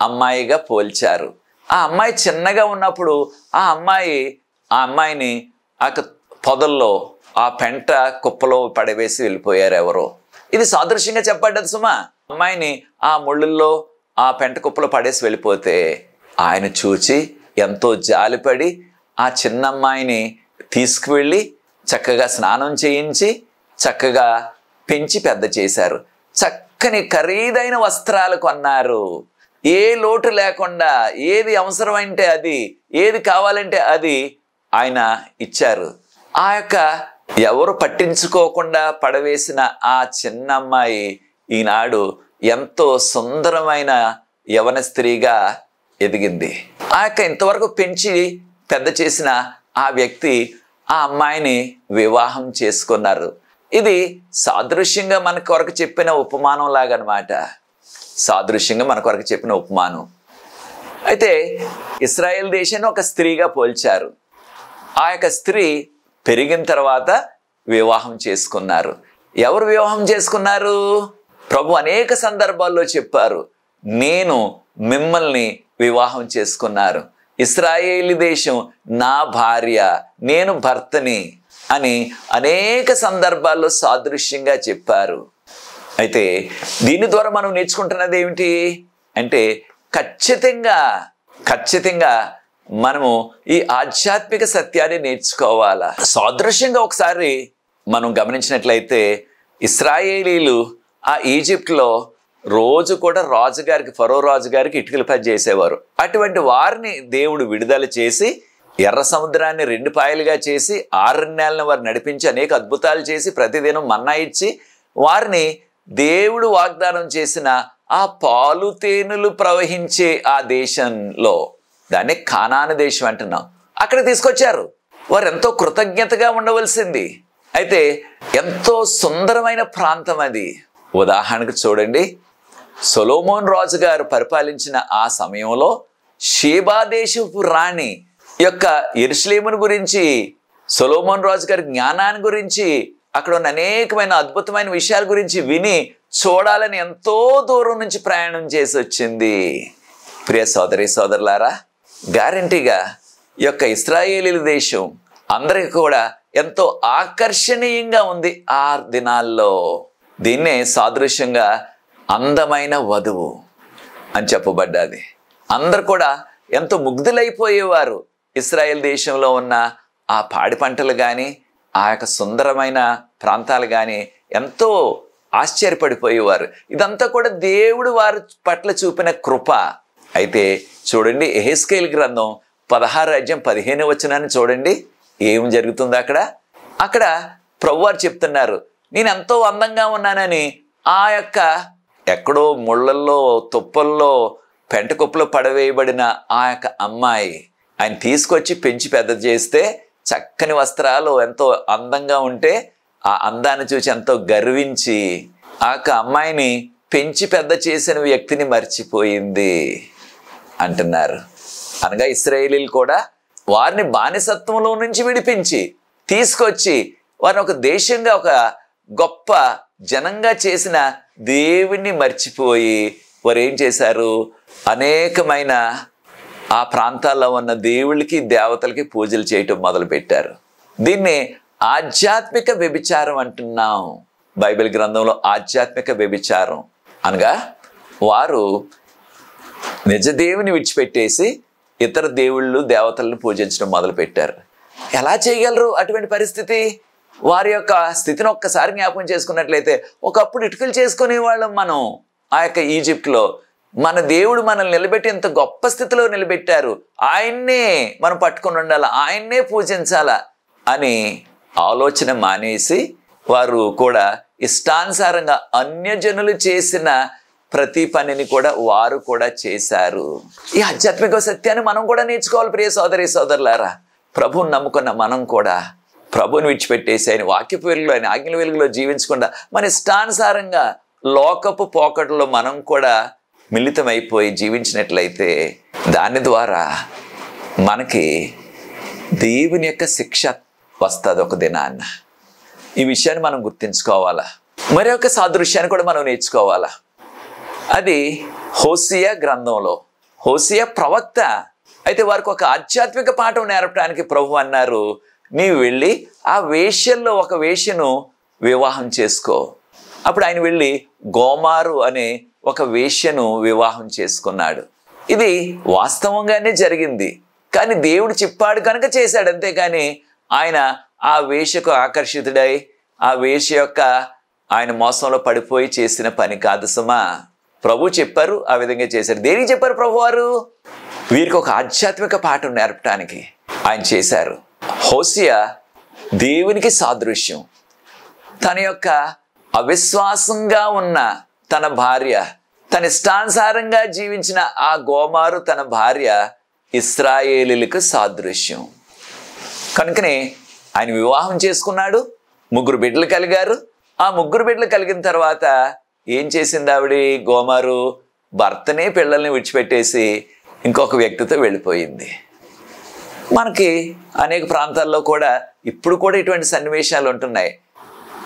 అమ్మాయిగా పోల్చారు. ఆ అమ్మాయి చిన్నగా ఉన్నప్పుడు ఆ అమ్మాయిని ఆ పొదల్లో, ఆ పెంట కుప్పలో పడవేసి వెళ్ళిపోయారు ఎవరో. ఇది సాదృశ్యంగా చెప్పబడ్డది సుమా. అమ్మాయిని ఆ ముళ్ళల్లో, ఆ పెంట కుప్పలో పడేసి వెళ్ళిపోతే ఆయన చూచి ఎంతో జాలిపడి ఆ చిన్న అమ్మాయిని తీసుకువెళ్ళి చక్కగా స్నానం చేయించి చక్కగా పెంచి పెద్ద చేశారు. చక్కని ఖరీదైన వస్త్రాలు కొన్నారు. ఏ లోటు లేకుండా, ఏది అవసరమైతే అది, ఏది కావాలంటే అది ఆయన ఇచ్చారు. ఆ యొక్క ఎవరు పట్టించుకోకుండా పడవేసిన ఆ చిన్న అమ్మాయి ఈనాడు ఎంతో సుందరమైన యవన స్త్రీగా ఎదిగింది. ఆ యొక్క ఇంతవరకు పెంచి పెద్ద చేసిన ఆ వ్యక్తి ఆ అమ్మాయిని వివాహం చేసుకున్నారు. ఇది సాదృశ్యంగా మన కొరకు చెప్పిన ఉపమానం లాగా అనమాట. సాదృశ్యంగా మన కొరకు చెప్పిన ఉపమానం. అయితే ఇశ్రాయేల్ దేశాన్ని ఒక స్త్రీగా పోల్చారు. ఆ యొక్క స్త్రీ పెరిగిన తర్వాత వివాహం చేసుకున్నారు. ఎవరు వివాహం చేసుకున్నారు? ప్రభు అనేక సందర్భాల్లో చెప్పారు, నేను మిమ్మల్ని వివాహం చేసుకున్నారు, ఇశ్రాయేలు దేశం నా భార్య, నేను భర్తని అని అనేక సందర్భాల్లో సాదృశ్యంగా చెప్పారు. అయితే దీని ద్వారా మనం నేర్చుకుంటున్నది ఏమిటి అంటే, ఖచ్చితంగా మనము ఈ ఆధ్యాత్మిక సత్యాన్ని నేర్చుకోవాలా. సాదృశ్యంగా ఒకసారి మనం గమనించినట్లయితే, ఇశ్రాయేలీలు ఆ ఈజిప్ట్లో రోజు కూడా ఫరో రాజుగారికి ఇటుకలు పని చేసేవారు. అటువంటి వారిని దేవుడు విడుదల చేసి ఎర్ర సముద్రాన్ని 2 పాయలుగా చేసి 6 నెలలను వారు నడిపించి అనేక అద్భుతాలు చేసి ప్రతిదినం మన్నా ఇచ్చి వారిని దేవుడు వాగ్దానం చేసిన ఆ పాలు తేనెలు ప్రవహించే ఆ దేశంలో, దాన్ని కానాను దేశం అంటున్నాం, అక్కడ తీసుకొచ్చారు. వారు ఎంతో కృతజ్ఞతగా ఉండవలసింది. అయితే ఎంతో సుందరమైన ప్రాంతం అది. ఉదాహరణకు చూడండి, సొలొమోన్ రాజు గారు పరిపాలించిన ఆ సమయంలో షేబా దేశపు రాణి యొక్క యెరూషలేమును గురించి, సొలొమోన్ రాజు గారి జ్ఞానాన్ని గురించి, అక్కడ ఉన్న అనేకమైన అద్భుతమైన విషయాల గురించి విని చూడాలని ఎంతో దూరం నుంచి ప్రయాణం చేసి వచ్చింది. ప్రియ సోదరి సోదరులారా, గ్యారంటీగా ఈ యొక్క ఇశ్రాయేలీల దేశం అందరికీ కూడా ఎంతో ఆకర్షణీయంగా ఉంది ఆ దినాల్లో. దీన్నే సాదృశ్యంగా అందమైన వధువు అని చెప్పబడ్డది. అందరు కూడా ఎంతో ముగ్ధులైపోయేవారు. ఇశ్రాయేల్ దేశంలో ఉన్న ఆ పాడి పంటలు కానీ, ఆ యొక్క సుందరమైన ప్రాంతాలు కానీ ఎంతో ఆశ్చర్యపడిపోయేవారు. ఇదంతా కూడా దేవుడు వారి పట్ల చూపిన కృప. అయితే చూడండి, యెహెజ్కేలు గ్రంథం 16వ అధ్యాయం 15వ వచనాన్ని చూడండి, ఏం జరుగుతుందో అక్కడ ప్రభువారు చెప్తున్నారు, నేను ఎంతో అందంగా ఉన్నానని ఆ యొక్క ఎక్కడో ముళ్ళల్లో, తుప్పల్లో, పెంట కుప్పలో పడవేయబడిన ఆ యొక్క అమ్మాయి ఆయన తీసుకొచ్చి పెంచి పెద్ద చేస్తే, చక్కని వస్త్రాలు ఎంతో అందంగా ఉంటే ఆ అందాన్ని చూసి ఎంతో గర్వించి ఆ యొక్క అమ్మాయిని పెంచి పెద్ద చేసిన వ్యక్తిని మర్చిపోయింది అంటున్నారు. అనగా ఇశ్రాయేలీలు కూడా వారిని బానిసత్వంలో నుంచి విడిపించి తీసుకొచ్చి వారిని ఒక దేశంగా, ఒక గొప్ప జనంగా చేసిన దేవుణ్ణి మర్చిపోయి వారు ఏం చేశారు? అనేకమైన ఆ ప్రాంతాల్లో ఉన్న దేవుళ్ళకి దేవతలకి పూజలు చేయటం మొదలుపెట్టారు. దీన్ని ఆధ్యాత్మిక వ్యభిచారం అంటున్నాం. బైబిల్ గ్రంథంలో ఆధ్యాత్మిక వ్యభిచారం అనగా వారు నిజ దేవుని విడిచిపెట్టేసి ఇతర దేవుళ్ళు దేవతలను పూజించడం మొదలుపెట్టారు. ఎలా చేయగలరు అటువంటి పరిస్థితి? వారి యొక్క స్థితిని ఒక్కసారి జ్ఞాపకం చేసుకున్నట్లయితే, ఒకప్పుడు ఇటుకలు చేసుకునే వాళ్ళం మనం ఆ యొక్క ఈజిప్ట్లో. మన దేవుడు మనల్ని నిలబెట్టి ఎంత గొప్ప స్థితిలో నిలబెట్టారు, ఆయన్నే మనం పట్టుకొని ఉండాలా, ఆయన్నే పూజించాలా అని ఆలోచన మానేసి వారు కూడా ఇష్టానుసారంగా అన్యజనులు చేసిన ప్రతి పనిని కూడా వారు కూడా చేశారు. ఈ ఆధ్యాత్మిక సత్యాన్ని మనం కూడా నేర్చుకోవాలి ప్రియ సోదరి సోదరులారా. ప్రభువుని నమ్ముకున్న మనం కూడా ప్రభువుని విడిచిపెట్టేసి ఆయన వాక్యపు వెలుగులో, ఆయన ఆజ్ఞల వెలుగులో జీవించకుండా మన ఇష్టానుసారంగా లోకపు పోకడలో మనం కూడా మిళితమైపోయి జీవించినట్లయితే దాని ద్వారా మనకి దేవుని యొక్క శిక్ష వస్తుంది ఒక దినాన్న. ఈ విషయాన్ని మనం గుర్తించుకోవాలా. మరి ఒక సాదృశ్యాన్ని కూడా మనం నేర్చుకోవాలా. అది హోసియా గ్రంథంలో హోసియా ప్రవక్త. అయితే వారికి ఒక ఆధ్యాత్మిక పాఠం నేర్పడానికి ప్రభు అన్నారు, నీవు వెళ్ళి ఆ వేశ్యల్లో ఒక వేశ్యను వివాహం చేసుకో. అప్పుడు ఆయన వెళ్ళి గోమారు అనే ఒక వేశ్యను వివాహం చేసుకున్నాడు. ఇది వాస్తవంగానే జరిగింది, కానీ దేవుడు చెప్పాడు కనుక చేశాడు. అంతేకాని ఆయన ఆ వేశ్యకు ఆకర్షితుడై ఆ వేశ్య యొక్క ఆయన మోసంలో పడిపోయి చేసిన పని కాదు సుమా. ప్రభు చెప్పారు, ఆ విధంగా చేశారు. దేనికి చెప్పారు ప్రభు వారు? వీరికి ఒక ఆధ్యాత్మిక పాఠం నేర్పడానికి ఆయన చేశారు. హోసియా దేవునికి సాదృశ్యం. తన యొక్క అవిశ్వాసంగా ఉన్న తన భార్య, తన ఇష్టానుసారంగా జీవించిన ఆ గోమారు తన భార్య ఇశ్రాయేలీలకు సాదృశ్యం. కనుకనే ఆయన వివాహం చేసుకున్నాడు. 3 బిడ్డలు కలిగారు. ఆ 3 బిడ్డలు కలిగిన తర్వాత ఏం చేసింది ఆవిడ? గోమారు భర్తనే పిల్లల్ని విడిచిపెట్టేసి ఇంకొక వ్యక్తితో వెళ్ళిపోయింది. మనకి అనేక ప్రాంతాల్లో కూడా ఇప్పుడు కూడా ఇటువంటి సన్నివేశాలు ఉంటున్నాయి.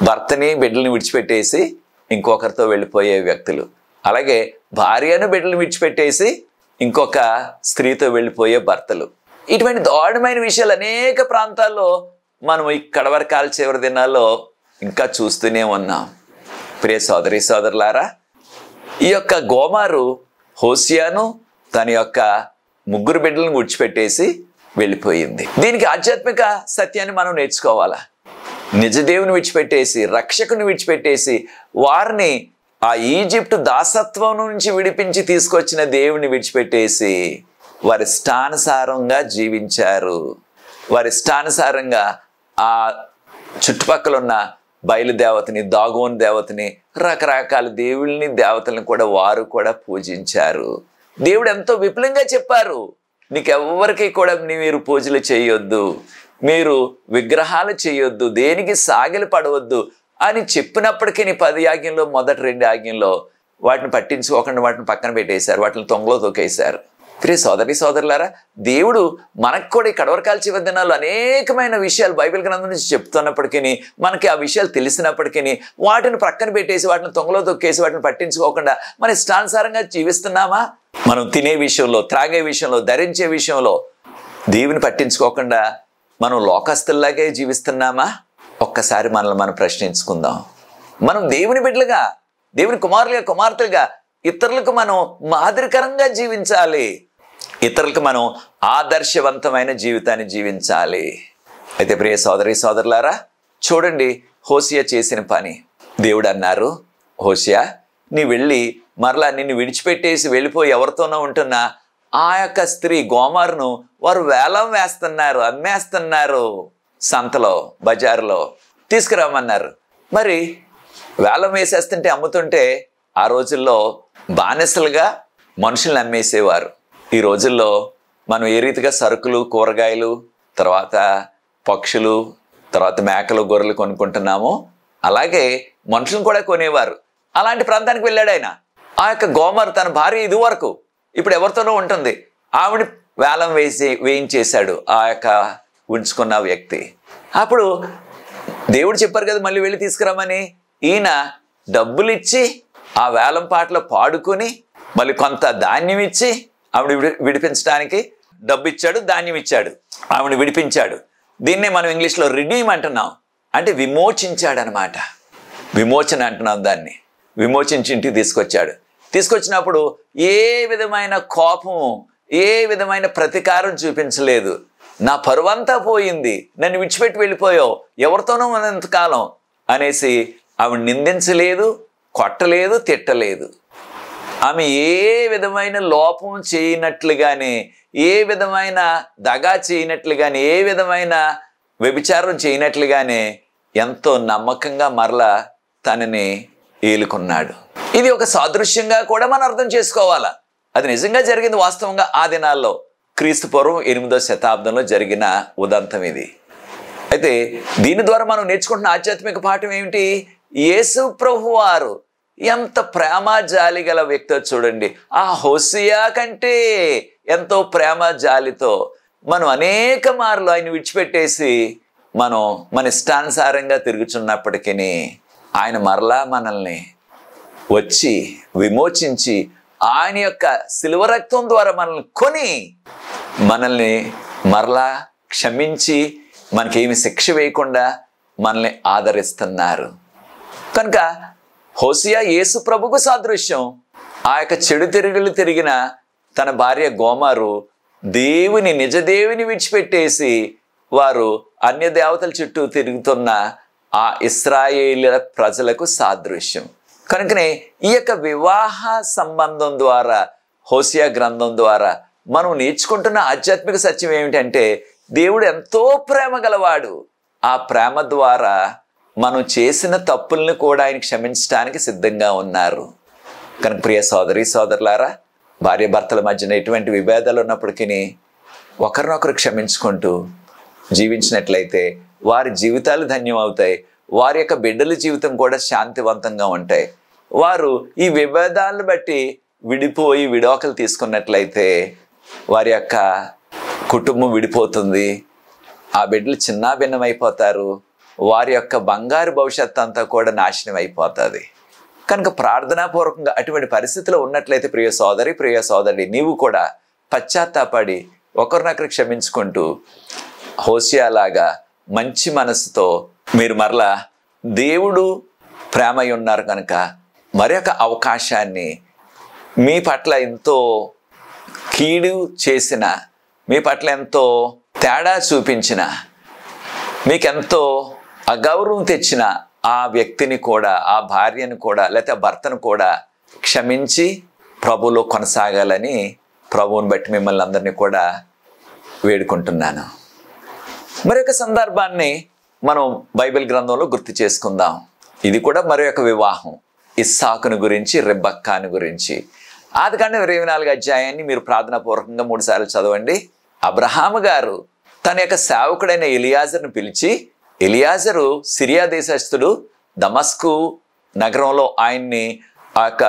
భర్తని బిడ్డల్ని విడిచిపెట్టేసి ఇంకొకరితో వెళ్ళిపోయే వ్యక్తులు, అలాగే భార్యను బిడ్డలను విడిచిపెట్టేసి ఇంకొక స్త్రీతో వెళ్ళిపోయే భర్తలు. ఇటువంటి దారుణమైన విషయాలు అనేక ప్రాంతాల్లో మనం ఈ కడవరకాల చివరి దినాల్లో ఇంకా చూస్తూనే ఉన్నాం. ప్రియ సోదరి సోదరులారా, ఈ యొక్క గోమారు హోసియాను తన యొక్క 3 బిడ్డలను విడిచిపెట్టేసి వెళ్ళిపోయింది. దీనికి ఆధ్యాత్మిక సత్యాన్ని మనం నేర్చుకోవాలా. నిజదేవుని విడిచిపెట్టేసి, రక్షకుని విడిచిపెట్టేసి, వారిని ఆ ఈజిప్టు దాసత్వం నుంచి విడిపించి తీసుకొచ్చిన దేవుని విడిచిపెట్టేసి వారి ఇష్టానుసారంగా జీవించారు. వారి ఇష్టానుసారంగా ఆ చుట్టుపక్కల ఉన్న బయలుదేవతని, దాగోను దేవతని, రకరకాల దేవుళ్ళని దేవతలను కూడా వారు కూడా పూజించారు. దేవుడు ఎంతో విపులంగా చెప్పారు, నీకెవ్వరికి కూడా మీరు పూజలు చేయొద్దు, మీరు విగ్రహాలు చేయొద్దు, దేనికి సాగిలి పడవద్దు అని చెప్పినప్పటికీ 10 ఆజ్ఞల్లో మొదటి 2 ఆజ్ఞల్లో వాటిని పట్టించుకోకుండా వాటిని పక్కన పెట్టేశారు, వాటిని తొంగలో తొక్కేశారు. ప్రియ సోదరి సోదరులారా, దేవుడు మనకు కూడా ఈ కడవరకాల చివరి దినాల్లో అనేకమైన విషయాలు బైబిల్ గ్రంథం నుంచి చెప్తున్నప్పటికీ, మనకి ఆ విషయాలు తెలిసినప్పటికీ వాటిని ప్రక్కన పెట్టేసి వాటిని తొంగలో తొక్కేసి వాటిని పట్టించుకోకుండా మన ఇష్టానుసారంగా జీవిస్తున్నామా? మనం తినే విషయంలో, త్రాగే విషయంలో, ధరించే విషయంలో దేవుని పట్టించుకోకుండా మనం లోకస్తుల్లాగే జీవిస్తున్నామా? ఒక్కసారి మనల్ని మనం ప్రశ్నించుకుందాం. మనం దేవుని బిడ్డలుగా, దేవుని కుమారులుగా, కుమార్తెలుగా ఇతరులకు మనం మాదిరికరంగా జీవించాలి. ఇతరులకు మనం ఆదర్శవంతమైన జీవితాన్ని జీవించాలి. అయితే ప్రియ సోదరి సోదరులారా, చూడండి హోసియా చేసిన పని. దేవుడు అన్నారు, హోసియా నీ వెళ్ళి మరలా నిన్ను విడిచిపెట్టేసి వెళ్ళిపోయి ఎవరితోనో ఉంటున్నా ఆ యొక్క స్త్రీ గోమారును వారు వేలం వేస్తున్నారు, అమ్మేస్తున్నారు. సంతలో, బజారులో తీసుకురామన్నారు. మరి వేలం వేసేస్తుంటే, అమ్ముతుంటే ఆ రోజుల్లో బానిసలుగా మనుషుల్ని అమ్మేసేవారు. ఈ రోజుల్లో మనం ఏ రీతిగా సరుకులు, కూరగాయలు, తర్వాత పక్షులు, తర్వాత మేకలు, గొర్రెలు కొనుక్కుంటున్నామో అలాగే మనుషులను కూడా కొనేవారు. అలాంటి ప్రాంతానికి వెళ్ళాడు ఆయన. ఆ యొక్క గోమర్ తన భార్య ఇది వరకు ఇప్పుడు ఎవరితోనో ఉంటుంది, ఆవిడ వేలం వేయించేశాడు ఆ యొక్క ఉంచుకున్న వ్యక్తి. అప్పుడు దేవుడు చెప్పారు కదా మళ్ళీ వెళ్ళి తీసుకురామని. ఈయన డబ్బులు ఇచ్చి ఆ వేలం పాటలో పాడుకొని మళ్ళీ కొంత ధాన్యం ఇచ్చి ఆవిడ విడిపించడానికి డబ్బు ఇచ్చాడు, ధాన్యం ఇచ్చాడు, ఆవిడ విడిపించాడు. దీన్నే మనం ఇంగ్లీష్లో రిడీమ్ అంటున్నాం, అంటే విమోచించాడు అనమాట. విమోచన అంటున్నాం దాన్ని. విమోచించి ఇంటికి తీసుకొచ్చినప్పుడు ఏ విధమైన కోపము, ఏ విధమైన ప్రతీకారం చూపించలేదు. నా పరువంతా పోయింది, నన్ను విడిచిపెట్టి వెళ్ళిపోయావు, ఎవరితోనూ ఉన్నంతకాలం అనేసి ఆవిడ నిందించలేదు, కొట్టలేదు, తిట్టలేదు. ఆమె ఏ విధమైన లోపం చేయనట్లుగానే, ఏ విధమైన దగా చేయనట్లుగానే, ఏ విధమైన వ్యభిచారం చేయనట్లుగానే ఎంతో నమ్మకంగా మరలా తనని ఏలుకున్నాడు. ఇది ఒక సాదృశ్యంగా కూడా మనం అర్థం చేసుకోవాలా. అది నిజంగా జరిగింది వాస్తవంగా ఆ దినాల్లో. క్రీస్తు పూర్వం 8వ శతాబ్దంలో జరిగిన ఉదంతం ఇది. అయితే దీని ద్వారా మనం నేర్చుకుంటున్న ఆధ్యాత్మిక పాఠం ఏమిటి? యేసు ప్రభువారు ఎంత ప్రేమ జాలి గల వ్యక్తో చూడండి. ఆ హోసియా కంటే ఎంతో ప్రేమ జాలితో మనం అనేక మార్లు ఆయన విడిచిపెట్టేసి మనం మన ఇష్టానుసారంగా తిరుగుచున్నప్పటికీ ఆయన మరలా మనల్ని వచ్చి విమోచించి ఆయన యొక్క శిలువ రక్తం ద్వారా మనల్ని కొని మనల్ని మరలా క్షమించి మనకేమి శిక్ష వేయకుండా మనల్ని ఆదరిస్తున్నారు. కనుక హోసియా యేసు ప్రభుకు సాదృశ్యం. ఆ యొక్క చెడు తిరిగిన తన భార్య గోమారు దేవుని, నిజ దేవుని విడిచిపెట్టేసి వారు అన్య దేవతల చుట్టూ తిరుగుతున్న ఆ ఇశ్రాయేలు ప్రజలకు సాదృశ్యం. కనుకనే ఈ యొక్క వివాహ సంబంధం ద్వారా, హోసియా గ్రంథం ద్వారా మనం నేర్చుకుంటున్న ఆధ్యాత్మిక సత్యం ఏమిటంటే దేవుడు ఎంతో ప్రేమ గలవాడు. ఆ ప్రేమ ద్వారా మనం చేసిన తప్పుల్ని కూడా ఆయన క్షమించడానికి సిద్ధంగా ఉన్నారు. కనుక ప్రియ సోదరి సోదరులారా, భార్య భర్తల మధ్యన ఎటువంటి విభేదాలు ఉన్నప్పటికీ ఒకరినొకరు క్షమించుకుంటూ జీవించినట్లయితే వారి జీవితాలు ధన్యం అవుతాయి. వారి యొక్క బిడ్డల జీవితం కూడా శాంతివంతంగా ఉంటాయి. వారు ఈ విభేదాలను బట్టి విడిపోయి విడాకులు తీసుకున్నట్లయితే వారి యొక్క కుటుంబం విడిపోతుంది. ఆ బిడ్డలు చిన్నాభిన్నమైపోతారు. వారి యొక్క బంగారు భవిష్యత్తు అంతా కూడా నాశనం అయిపోతుంది. కనుక ప్రార్థనాపూర్వకంగా అటువంటి పరిస్థితిలో ఉన్నట్లయితే ప్రియ సోదరి, ప్రియ సోదరుడి, నీవు కూడా పశ్చాత్తాపడి ఒకరినొకరు క్షమించుకుంటూ హోసియాలాగా మంచి మనసుతో మీరు మరలా దేవుడు ప్రేమై ఉన్నారు కనుక మరొక అవకాశాన్ని, మీ పట్ల ఎంతో కీడు చేసిన, మీ పట్ల ఎంతో తేడా చూపించిన, మీకెంతో అగౌరవం తెచ్చిన ఆ వ్యక్తిని కూడా, ఆ భార్యను కూడా, లేకపోతే భర్తను కూడా క్షమించి ప్రభువులో కొనసాగాలని ప్రభువుని బట్టి మిమ్మల్ని అందరినీ కూడా వేడుకుంటున్నాను. మరొక సందర్భాన్ని మనం బైబిల్ గ్రంథంలో గుర్తు చేసుకుందాం. ఇది కూడా మరొక వివాహం, ఇస్సాకును గురించి, రెబెక్కాను గురించి. ఆదికాండం 24వ అధ్యాయాన్ని మీరు ప్రార్థనాపూర్వకంగా 3 సార్లు చదవండి. అబ్రహాము గారు తన యొక్క సేవకుడైన ఎలియాజరును పిలిచి, ఎలియాజరు సిరియా దేశస్థుడు, దమస్కు నగరంలో ఆయన్ని ఆ యొక్క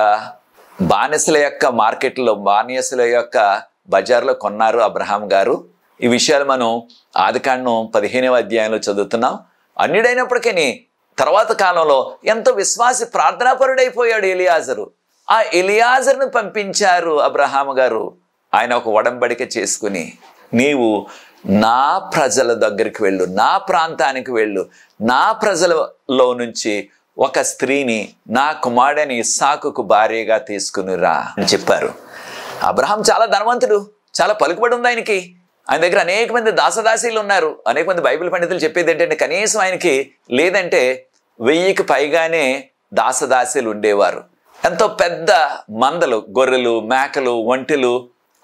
బానిసల యొక్క మార్కెట్లో, బానిసల యొక్క బజార్లో కొన్నారు అబ్రహాం గారు. ఈ విషయాలు మనం ఆదికాండం 15వ అధ్యాయంలో చదువుతున్నాం. అన్యుడైనప్పటికీ తర్వాత కాలంలో ఎంతో విశ్వాసి, ప్రార్థనాపరుడైపోయాడు ఎలియాజరు. ఆ ఎలియాజరును పంపించారు అబ్రహాము గారు. ఆయన ఒక ఒడంబడిక చేసుకుని, నీవు నా ప్రజల దగ్గరికి వెళ్ళు, నా ప్రాంతానికి వెళ్ళు, నా ప్రజలలో నుంచి ఒక స్త్రీని నా కుమారుడైన ఇస్సాకుకు భార్యగా తీసుకునిరా అని చెప్పారు. అబ్రహాం చాలా ధనవంతుడు, చాలా పలుకుబడి ఉంది ఆయనకి. ఆయన దగ్గర అనేక మంది దాసదాసీలు ఉన్నారు. అనేక మంది బైబిల్ పండితులు చెప్పేది ఏంటంటే కనీసం ఆయనకి లేదంటే 1000కి పైగానే దాసదాసీలు ఉండేవారు. ఎంతో పెద్ద మందలు, గొర్రెలు, మేకలు, ఒంటెలు,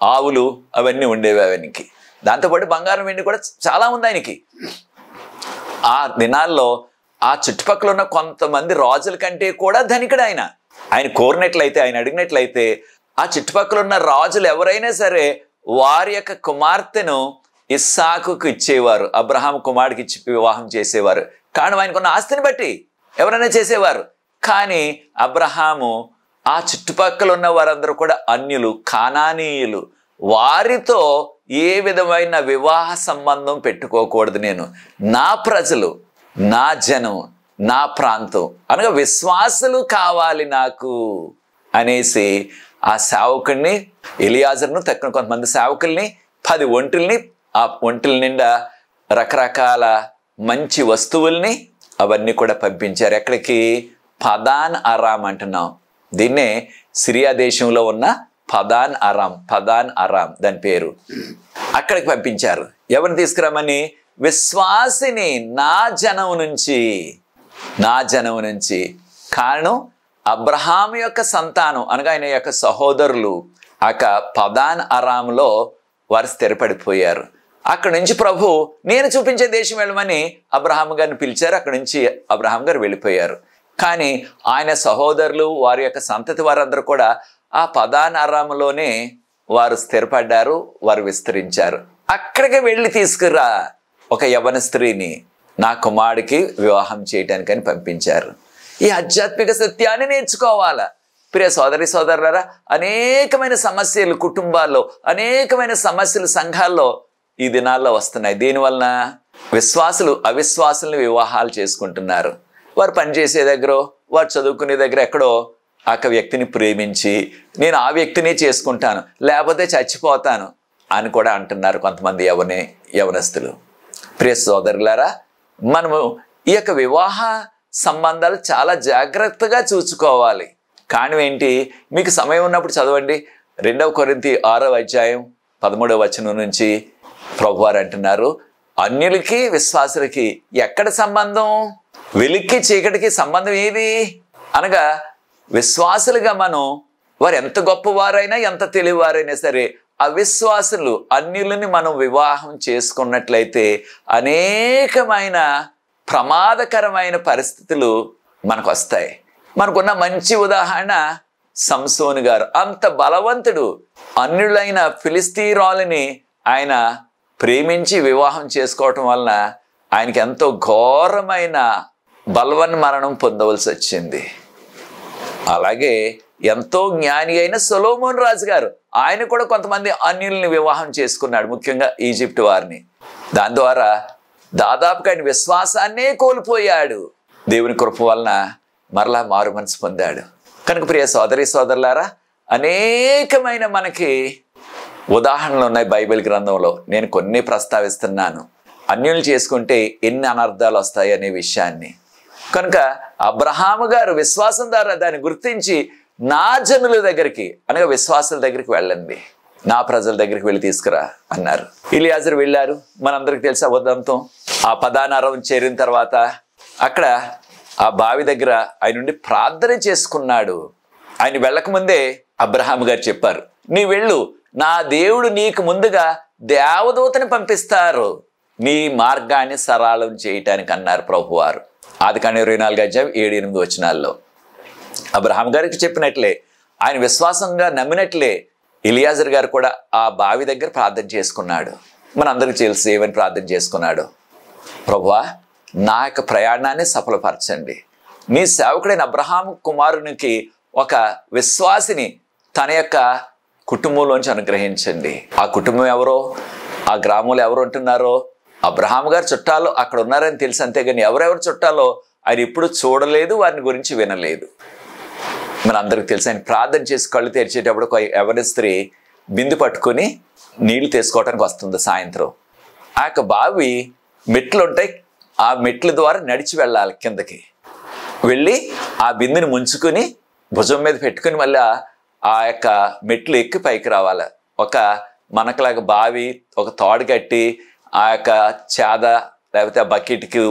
ఆవులు అవన్నీ ఉండేవి ఆయనకి. దాంతోపాటు బంగారం, వెండి కూడా చాలా ఉంది ఆయనకి. ఆ దినాల్లో ఆ చుట్టుపక్కల ఉన్న కొంతమంది రాజుల కంటే కూడా ధనికుడు ఆయన. ఆయన కోరినట్లయితే, ఆయన అడిగినట్లయితే ఆ చుట్టుపక్కల ఉన్న రాజులు ఎవరైనా సరే వారి యొక్క కుమార్తెను ఇస్సాకుకు ఇచ్చేవారు. అబ్రహాం కుమారుడికి ఇచ్చి వివాహం చేసేవారు. కారణం ఆయనకున్న ఆస్తిని బట్టి ఎవరైనా చేసేవారు. కానీ అబ్రహాము ఆ చుట్టుపక్కల ఉన్న వారందరూ కూడా అన్యులు, కానానీయులు. వారితో ఏ విధమైన వివాహ సంబంధం పెట్టుకోకూడదు. నేను నా ప్రజలు, నా జనం, నా ప్రాంతం అనగా విశ్వాసులు కావాలి నాకు అనేసి ఆ సేవకుడిని, ఎలియాజరును, తక్కిన కొంతమంది సేవకుల్ని 10 ఒంటిల్ని, ఆ ఒంటిల నిండా రకరకాల మంచి వస్తువుల్ని అవన్నీ కూడా పంపించారు. ఎక్కడికి? పదాన్ అరామ్ అంటున్నాం. దీన్నే సిరియా దేశంలో ఉన్న పదాన్ అరామ్ దాని పేరు. అక్కడికి పంపించారు. ఎవరిని తీసుకురామని? విశ్వాసిని, నా జనం నుంచి. కారణం అబ్రహాము యొక్క సంతానం అనగా ఆయన యొక్క సహోదరులు పదాన్ అరాములో వారు స్థిరపడిపోయారు. అక్కడి నుంచి ప్రభు నేను చూపించే దేశం వెళ్ళమని అబ్రహాము గారిని పిలిచారు. అక్కడి నుంచి అబ్రహాం గారు వెళ్ళిపోయారు. కానీ ఆయన సహోదరులు, వారి యొక్క సంతతి వారందరూ కూడా ఆ పదాన్ అరాములోనే వారు స్థిరపడ్డారు, వారు విస్తరించారు. అక్కడికి వెళ్ళి తీసుకురా ఒక యవ్వన స్త్రీని నా కుమారుడికి వివాహం చేయటానికని పంపించారు. ఈ ఆధ్యాత్మిక సత్యాన్ని నేర్చుకోవాలా ప్రియ సోదరి సోదరులారా. అనేకమైన సమస్యలు కుటుంబాల్లో, అనేకమైన సమస్యలు సంఘాల్లో ఈ దినాల్లో వస్తున్నాయి. దీనివలన విశ్వాసులు అవిశ్వాసుల్ని వివాహాలు చేసుకుంటున్నారు. వారు పనిచేసే దగ్గర, వారు చదువుకునే దగ్గర ఎక్కడో వ్యక్తిని ప్రేమించి నేను ఆ వ్యక్తిని చేసుకుంటాను, లేకపోతే చచ్చిపోతాను అని కూడా అంటున్నారు కొంతమంది యవనస్తులు. ప్రియ సోదరులారా, మనము ఈ యొక్క వివాహ సంబంధాలు చాలా జాగ్రత్తగా చూసుకోవాలి. కారణం ఏంటి? మీకు సమయం ఉన్నప్పుడు చదవండి. 2 కొరింథీ 6వ అధ్యాయం 13వ వచనం నుంచి ప్రభువారు అంటున్నారు, అన్యులకి విశ్వాసులకి ఎక్కడ సంబంధం? వెలికి చీకటికి సంబంధం ఏది అనగా, విశ్వాసులుగా మనం వారు ఎంత గొప్పవారైనా ఎంత తెలివివారైనా సరే అవిశ్వాసులు అన్యులని మనం వివాహం చేసుకున్నట్లయితే అనేకమైన ప్రమాదకరమైన పరిస్థితులు మనకు వస్తాయి. మనకున్న మంచి ఉదాహరణ సంసోను గారు. అంత బలవంతుడు. అన్యులైన ఫిలిస్తీయులని ఆయన ప్రేమించి వివాహం చేసుకోవటం వలన ఆయనకి ఎంతో ఘోరమైన బలవన్మరణం పొందవలసి వచ్చింది. అలాగే ఎంతో జ్ఞాని అయిన సొలొమోను రాజు గారు, ఆయన కూడా కొంతమంది అన్యుల్ని వివాహం చేసుకున్నాడు, ముఖ్యంగా ఈజిప్ట్ వారిని. దాని ద్వారా దాదాపుగా ఆయన విశ్వాసాన్నే కోల్పోయాడు. దేవుని కృప వలన మరలా మారు మనసు పొందాడు. కనుక ప్రియ సోదరి సోదరులారా, అనేకమైన మనకి ఉదాహరణలు ఉన్నాయి బైబిల్ గ్రంథంలో. నేను కొన్ని ప్రస్తావిస్తున్నాను. అన్యులు చేసుకుంటే ఎన్ని అనర్థాలు వస్తాయి అనే విషయాన్ని. కనుక అబ్రహాము గారు విశ్వాసం ద్వారా దాన్ని గుర్తించి నా జనుల దగ్గరికి అనగా విశ్వాసుల దగ్గరికి వెళ్ళండి, నా ప్రజల దగ్గరికి వెళ్ళి తీసుకురా అన్నారు. ఎలియాజరు వెళ్ళారు. మనందరికి తెలిసి ఉదంతం. ఆ పదాన్ అరాము చేరిన తర్వాత అక్కడ ఆ బావి దగ్గర ఆయన నుండి ప్రార్థన చేసుకున్నాడు. ఆయన వెళ్ళకముందే అబ్రహాము గారు చెప్పారు, నీ వెళ్ళు, నా దేవుడు నీకు ముందుగా దేవదూతని పంపిస్తారు నీ మార్గాన్ని సరళం చేయటానికి అన్నారు ప్రభువారు. ఆదికాండం 24వ అధ్యాయం 7-8 వచనాల్లో అబ్రహాం గారికి చెప్పినట్లే, ఆయన విశ్వాసంగా నమ్మినట్లే ఎలియాజరు గారు కూడా ఆ బావి దగ్గర ప్రార్థన చేసుకున్నాడు. మనందరికీ తెలిసి ఏమని ప్రార్థన చేసుకున్నాడు? ప్రభువా, నా యొక్క ప్రయాణాన్ని సఫలపరచండి. నీ సేవకుడైన అబ్రహాము కుమారునికి ఒక విశ్వాసిని తన యొక్క కుటుంబంలోంచి అనుగ్రహించండి. ఆ కుటుంబం ఎవరో, ఆ గ్రామంలో ఎవరు ఉంటున్నారో, అబ్రహాము గారు చుట్టాలు అక్కడ ఉన్నారని తెలుసు, అంతేగాని ఎవరెవరు చుట్టాలో ఆయన ఎప్పుడు చూడలేదు, వారిని గురించి వినలేదు. మనందరికి తెలుసు. ఆయన ప్రార్థన చేసి కళ్ళు తెరిచేటప్పుడు ఒక యవ్వన స్త్రీ బిందు పట్టుకొని నీళ్లు తీసుకోవడానికి వస్తుంది సాయంత్రం. ఆ యొక్క బావి మెట్లు ఉంటాయి, ఆ మెట్ల ద్వారా నడిచి వెళ్ళాలి కిందకి. వెళ్ళి ఆ బిందుని ముంచుకొని భుజం మీద పెట్టుకుని మళ్ళీ ఆ యొక్క మెట్లు ఎక్కి పైకి రావాలి. ఒక మనకలాగా బావి ఒక తాడు కట్టి ఆ యొక్క చేద లేకపోతే ఆ బకెట్కి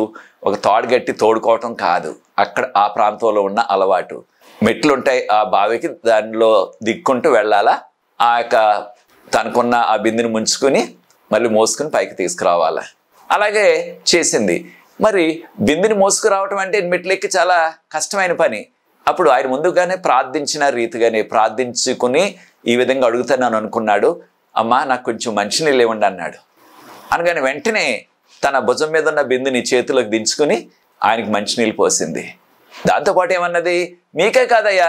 ఒక తాడు కట్టి తోడుకోవటం కాదు. అక్కడ ఆ ప్రాంతంలో ఉన్న అలవాటు. మెట్లు ఉంటాయి ఆ బావికి, దానిలో దిక్కుంటూ వెళ్ళాలా. ఆ యొక్క తనకున్న ఆ బిందుని ముంచుకొని మళ్ళీ మోసుకుని పైకి తీసుకురావాలి. అలాగే చేసింది. మరి బిందుని మోసుకురావటం అంటే మెట్లెక్కి చాలా కష్టమైన పని. అప్పుడు ఆయన ముందుగానే ప్రార్థించిన రీతిగానే ప్రార్థించుకుని ఈ విధంగా అడుగుతున్నాను అనుకున్నాడు. అమ్మా, నాకు కొంచెం మంచినీళ్ళు ఇవ్వండి అన్నాడు. అనగానే వెంటనే తన భుజం మీద ఉన్న బిందుని చేతిలోకి దించుకుని ఆయనకి మంచినీళ్ళు పోసింది. దాంతోపాటు ఏమన్నది, మీకే కాదయ్యా,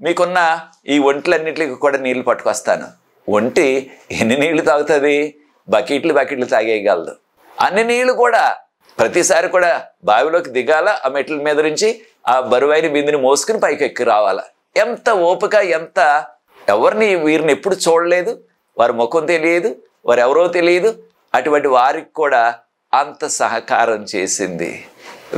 మీకున్న ఈ ఒంట్లన్నింటికి కూడా నీళ్లు పట్టుకొస్తాను. ఒంటి ఎన్ని నీళ్లు తాగుతుంది? బకెట్లు తాగేయగలదు. అన్ని నీళ్లు కూడా ప్రతిసారి కూడా బావిలోకి దిగాల, ఆ మెట్ల మీద నుంచి ఆ బరువైన బిందుని మోసుకుని పైకి ఎక్కి రావాల. ఎంత ఓపిక, ఎంత! వీరిని ఎప్పుడు చూడలేదు, వారి ముఖం తెలియదు, వారు ఎవరో తెలియదు. అటువంటి వారికి కూడా అంత సహకారం చేసింది.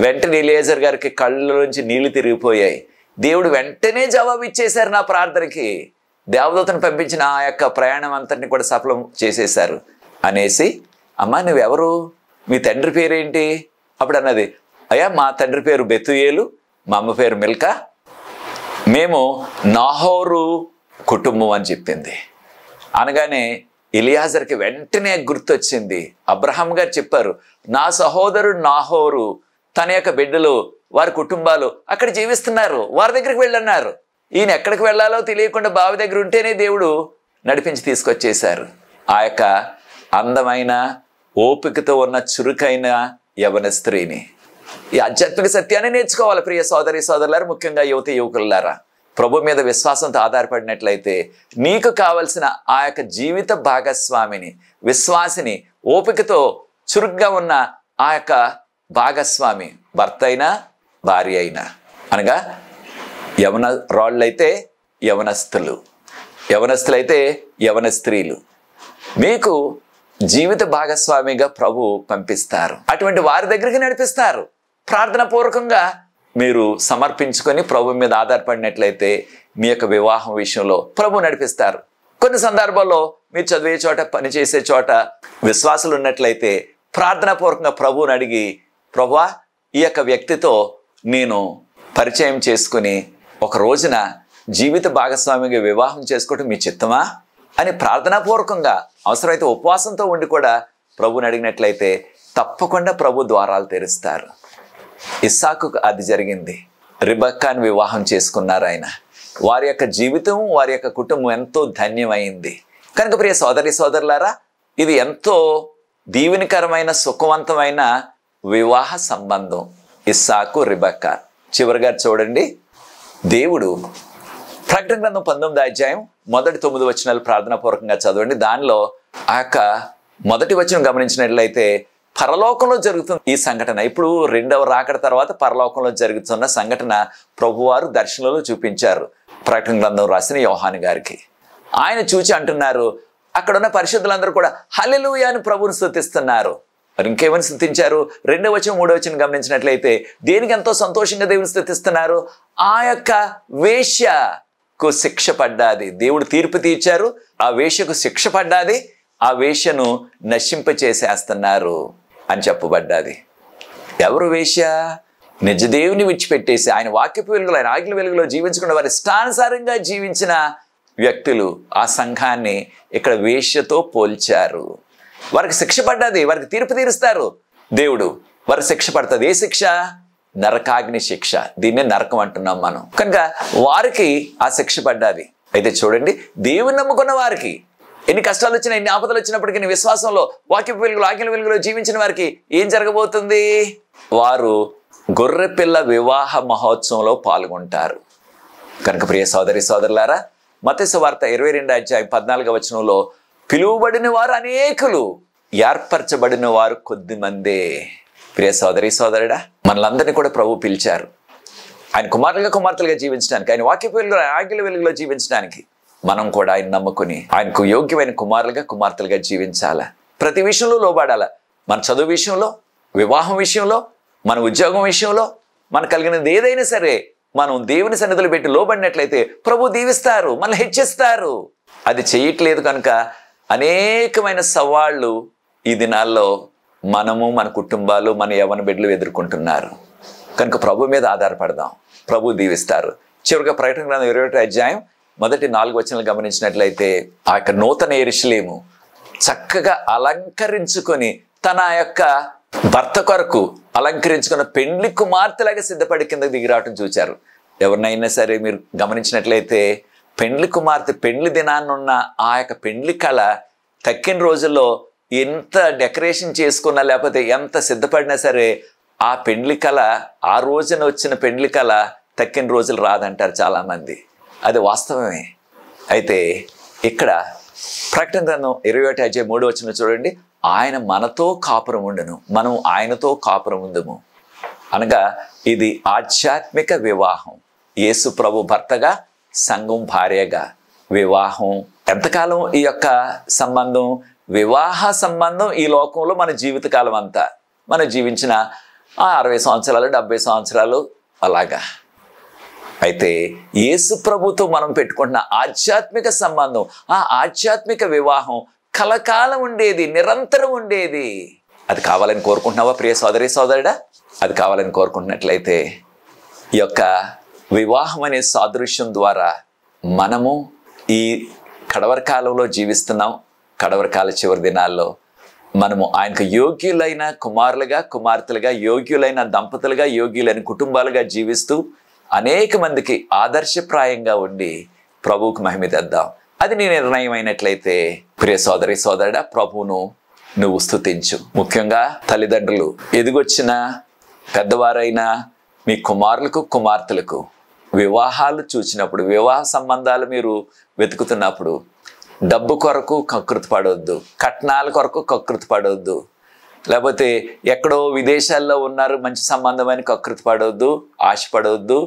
వెంటనే ఎలియేజర్ గారికి కళ్ళలోంచి నీళ్లు తిరిగిపోయాయి. దేవుడు వెంటనే జవాబు ఇచ్చేశారు నా ప్రార్థనకి. దేవదూతను పంపించిన ఆ యొక్క ప్రయాణం అంతటిని కూడా సఫలం చేసేశారు అనేసి, అమ్మా నువ్వెవరు, మీ తండ్రి పేరేంటి? అప్పుడు అన్నది, అయ్యా మా తండ్రి పేరు బెతుయేలు, మా అమ్మ పేరు మిల్కా, మేము నాహోరు కుటుంబం అని చెప్పింది. అనగానే ఎలియాజర్కి వెంటనే గుర్తొచ్చింది. అబ్రహాం గారు చెప్పారు, నా సహోదరుడు నాహోరు తన యొక్క బిడ్డలు వారి కుటుంబాలు అక్కడ జీవిస్తున్నారు, వారి దగ్గరికి వెళ్ళన్నారు. ఈయన ఎక్కడికి వెళ్ళాలో తెలియకుండా బావి దగ్గర ఉంటేనే దేవుడు నడిపించి తీసుకొచ్చేశారు. ఆ యొక్క అందమైన ఓపికతో ఉన్న చురుకైన యవన స్త్రీని. ఈ ఆధ్యాత్మిక సత్యాన్ని నేర్చుకోవాలి ప్రియ సోదరి సోదరులారా, ముఖ్యంగా యువతి యువకులారా. ప్రభు మీద విశ్వాసంతో ఆధారపడినట్లయితే నీకు కావలసిన ఆ యొక్క జీవిత భాగస్వామిని, విశ్వాసిని, ఓపికతో చురుగ్గా ఉన్న ఆ యొక్క భాగస్వామి, భర్త అయినా భార్య అయినా, అనగా యవన రాళ్ళైతే యవనస్తులు, యవనస్తులైతే యవన స్త్రీలు, మీకు జీవిత భాగస్వామిగా ప్రభు పంపిస్తారు. అటువంటి వారి దగ్గరికి నడిపిస్తారు. ప్రార్థన పూర్వకంగా మీరు సమర్పించుకొని ప్రభు మీద ఆధారపడినట్లయితే మీ యొక్క వివాహం విషయంలో ప్రభు నడిపిస్తారు. కొన్ని సందర్భాల్లో మీరు చదివే చోట, పనిచేసే చోట విశ్వాసులు ఉన్నట్లయితే ప్రార్థన పూర్వకంగా ప్రభువుని అడిగి, ప్రభువా ఈ యొక్క వ్యక్తితో నేను పరిచయం చేసుకుని ఒక రోజున జీవిత భాగస్వామిగా వివాహం చేసుకోవటం మీ చిత్తమా అని ప్రార్థనాపూర్వకంగా, అవసరమైతే ఉపవాసంతో ఉండి కూడా ప్రభుని అడిగినట్లయితే తప్పకుండా ప్రభు ద్వారాలు తెరుస్తారు. ఇస్సాకుకు అది జరిగింది. రిబక్కాను వివాహం చేసుకున్నారు ఆయన. వారి యొక్క జీవితం, వారి యొక్క కుటుంబం ఎంతో ధన్యమైంది. కనుక ప్రియ సోదరి సోదరులారా, ఇది ఎంతో దీవెనకరమైన సుఖవంతమైన వివాహ సంబంధం ఇస్సాకు రిబక్కా. చివరిగా చూడండి, దేవుడు ప్రకటన గ్రంథం 19వ అధ్యాయం మొదటి 9 వచనాలు ప్రార్థనాపూర్వకంగా చదవండి. దానిలో ఆ యొక్క మొదటి వచనం గమనించినట్లయితే పరలోకంలో జరుగుతున్న ఈ సంఘటన, ఇప్పుడు రెండవ రాకడ తర్వాత పరలోకంలో జరుగుతున్న సంఘటన ప్రభువారు దర్శనంలో చూపించారు ప్రకటన గ్రంథం రాసిన యోహాను గారికి. ఆయన చూచి అంటున్నారు, అక్కడ ఉన్న పరిశుద్ధులందరూ కూడా హల్లెలూయా అని ప్రభువుని స్తుతిస్తున్నారు. మరి ఇంకేమని స్తుతించారు? 2వ వచనం 3వ వచనం గమనించినట్లయితే దేనికి ఎంతో సంతోషంగా దేవుని స్తుతిస్తున్నారు? ఆ యొక్క వేశ్యకు శిక్ష పడ్డాది. దేవుడు తీర్పు తీర్చారు, ఆ వేశ్యకు శిక్ష పడ్డాది, ఆ వేశ్యను నశింపచేసేస్తున్నారు అని చెప్పబడ్డాది. ఎవరు వేశ్య? నిజ దేవుని విడిచిపెట్టేసి ఆయన వాక్యపు వెలుగులో, ఆయన ఆజ్ఞల వెలుగులో జీవించకుండా వారి ఇష్టానుసారంగా జీవించిన వ్యక్తులు, ఆ సంఘాన్ని ఇక్కడ వేశ్యతో పోల్చారు. వారికి శిక్ష పడ్డది, వారికి తీర్పు తీరుస్తారు దేవుడు. వారికి శిక్ష పడుతుంది. ఏ శిక్ష? నరకాగ్ని శిక్ష. దీన్నే నరకం అంటున్నాం మనం. కనుక వారికి ఆ శిక్ష పడ్డది. అయితే చూడండి, దేవుని నమ్ముకున్న వారికి ఎన్ని కష్టాలు వచ్చినా, ఎన్ని ఆపదలు వచ్చినప్పటికీ విశ్వాసంలో వాక్యపు వెలుగులో, ఆజ్ఞల వెలుగులో జీవించిన వారికి ఏం జరగబోతుంది? వారు గొర్రెపిల్ల వివాహ మహోత్సవంలో పాల్గొంటారు. కనుక ప్రియ సోదరి సోదరులారా, మత్తయి సువార్త 22వ అధ్యాయం 14వ వచనంలో పిలువబడిన వారు అనేకులు, ఏర్పరచబడిన వారు కొద్ది మందే. ప్రియ సోదరి సోదరుడా, మనలందరినీ కూడా ప్రభు పిలిచారు ఆయన కుమార్తెలుగా జీవించడానికి, ఆయన వాక్య వెలుగులో, ఆజ్ఞల వెలుగులో జీవించడానికి. మనం కూడా ఆయన నమ్ముకుని ఆయనకు యోగ్యమైన కుమార్తెలుగా జీవించాలా. ప్రతి విషయంలో లోబడాలా. మన చదువు విషయంలో, వివాహం విషయంలో, మన ఉద్యోగం విషయంలో, మనకు కలిగినది ఏదైనా సరే మనం దేవుని సన్నిధిలో పెట్టి లోబడినట్లయితే ప్రభు దీవిస్తారు, మనల్ని హెచ్చిస్తారు. అది చేయట్లేదు కనుక అనేకమైన సవాళ్ళు ఈ దినాల్లో మనము, మన కుటుంబాలు, మన యవ్వన బిడ్డలు ఎదుర్కొంటున్నారు. కనుక ప్రభు మీద ఆధారపడదాం, ప్రభు దీవిస్తారు. చివరిగా ప్రకటన గ్రంథం 21వ అధ్యాయం మొదటి 4 వచనాలు గమనించినట్లయితే ఆ యొక్క నూతన యెరూషలేము చక్కగా అలంకరించుకొని తన యొక్క భర్త కొరకు అలంకరించుకున్న పెండ్లి కుమార్తెలాగా సిద్ధపడి కిందకి దిగిరావటం చూచారు. ఎవరినైనా సరే మీరు గమనించినట్లయితే పెండ్లి కుమార్తె పెండ్లి దినాన్నున్న ఆ యొక్క పెండ్లి కళ తక్కిన రోజుల్లో ఎంత డెకరేషన్ చేసుకున్నా, లేకపోతే ఎంత సిద్ధపడినా సరే ఆ పెండ్లి కళ, ఆ రోజున వచ్చిన పెండ్లి కళ తక్కిన రోజులు రాదంటారు చాలామంది. అది వాస్తవమే. అయితే ఇక్కడ ప్రకటన గ్రంథం 21వ అధ్యాయం 3వ వచనం చూడండి, ఆయన మనతో కాపురం ఉండును, మనం ఆయనతో కాపురం ఉందుము. అనగా ఇది ఆధ్యాత్మిక వివాహం. యేసు ప్రభు భర్తగా, సంఘం భార్యగా వివాహం. ఎంతకాలం ఈ యొక్క సంబంధం వివాహ సంబంధం ఈ లోకంలో మన జీవితకాలం అంతా, మనం జీవించిన 60 సంవత్సరాలు 70 సంవత్సరాలు అలాగా. అయితే యేసు ప్రభుతో మనం పెట్టుకుంటున్న ఆధ్యాత్మిక సంబంధం, ఆ ఆధ్యాత్మిక వివాహం కలకాలం ఉండేది, నిరంతరం ఉండేది. అది కావాలని కోరుకుంటున్నావా ప్రియ సోదరి సోదరుడా? అది కావాలని కోరుకుంటున్నట్లయితే ఈ యొక్క వివాహం అనే సాదృశ్యం ద్వారా మనము ఈ కడవరి కాలంలో జీవిస్తున్నాం. కడవరి కాల చివరి దినాల్లో మనము ఆయనకు యోగ్యులైన కుమారులుగా, కుమార్తెలుగా, యోగ్యులైన దంపతులుగా, యోగ్యులైన కుటుంబాలుగా జీవిస్తూ అనేక మందికి ఆదర్శప్రాయంగా ఉండి ప్రభువుకు మహిమ తెద్దాం. అది నీ నిర్ణయం అయినట్లయితే ప్రియ సోదరి సోదరుడా, ప్రభువును నువ్వు స్తుతించు. ముఖ్యంగా తల్లిదండ్రులు, ఎదిగొచ్చిన పెద్దవారైన మీ కుమారులకు, కుమార్తెలకు వివాహాలు చూచినప్పుడు, వివాహ సంబంధాలు మీరు వెతుకుతున్నప్పుడు డబ్బు కొరకు కకృతి పడవద్దు, కట్నాల కొరకు కకృతి పడవద్దు, లేకపోతే ఎక్కడో విదేశాల్లో ఉన్నారు మంచి సంబంధం అని కకృతి పడవద్దు, ఆశపడవద్దు.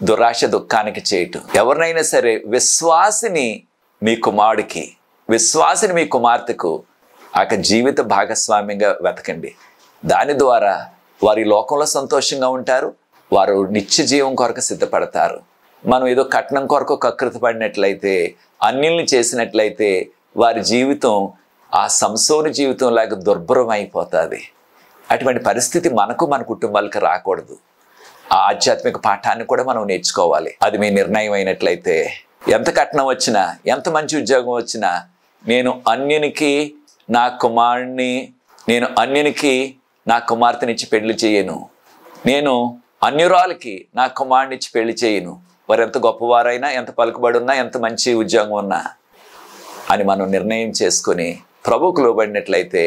దురాశ దుఃఖానికి చేయటం. ఎవరినైనా సరే విశ్వాసిని మీ కుమారుడికి, విశ్వాసిని మీ కుమార్తెకు ఆ జీవిత భాగస్వామ్యంగా వెతకండి. దాని ద్వారా వారి లోకంలో సంతోషంగా ఉంటారు, వారు నిత్య జీవం కొరకు సిద్ధపడతారు. మనం ఏదో కట్నం కొరకు కకృతి పడినట్లయితే, అన్యుల్ని చేసినట్లయితే వారి జీవితం ఆ సంసోను జీవితం లాగా దుర్భరం అయిపోతుంది. అటువంటి పరిస్థితి మనకు, మన కుటుంబాలకు రాకూడదు. ఆ ఆధ్యాత్మిక పాఠాన్ని కూడా మనం నేర్చుకోవాలి. అది మీ నిర్ణయం అయినట్లయితే ఎంత కట్నం వచ్చినా, ఎంత మంచి ఉద్యోగం వచ్చినా, నేను అన్యునికి నా కుమారుణ్ణి, నేను అన్యునికి నా కుమార్తెనిచ్చి పెళ్లి చేయను, నేను అన్యురాలకి నా కుమారునిచ్చి పెళ్లి చేయను, వారు ఎంత గొప్పవారైనా, ఎంత పలుకుబడి ఉన్నా, ఎంత మంచి ఉద్యోగం ఉన్నా అని మనం నిర్ణయం చేసుకుని ప్రభువుకు లోబడినట్లయితే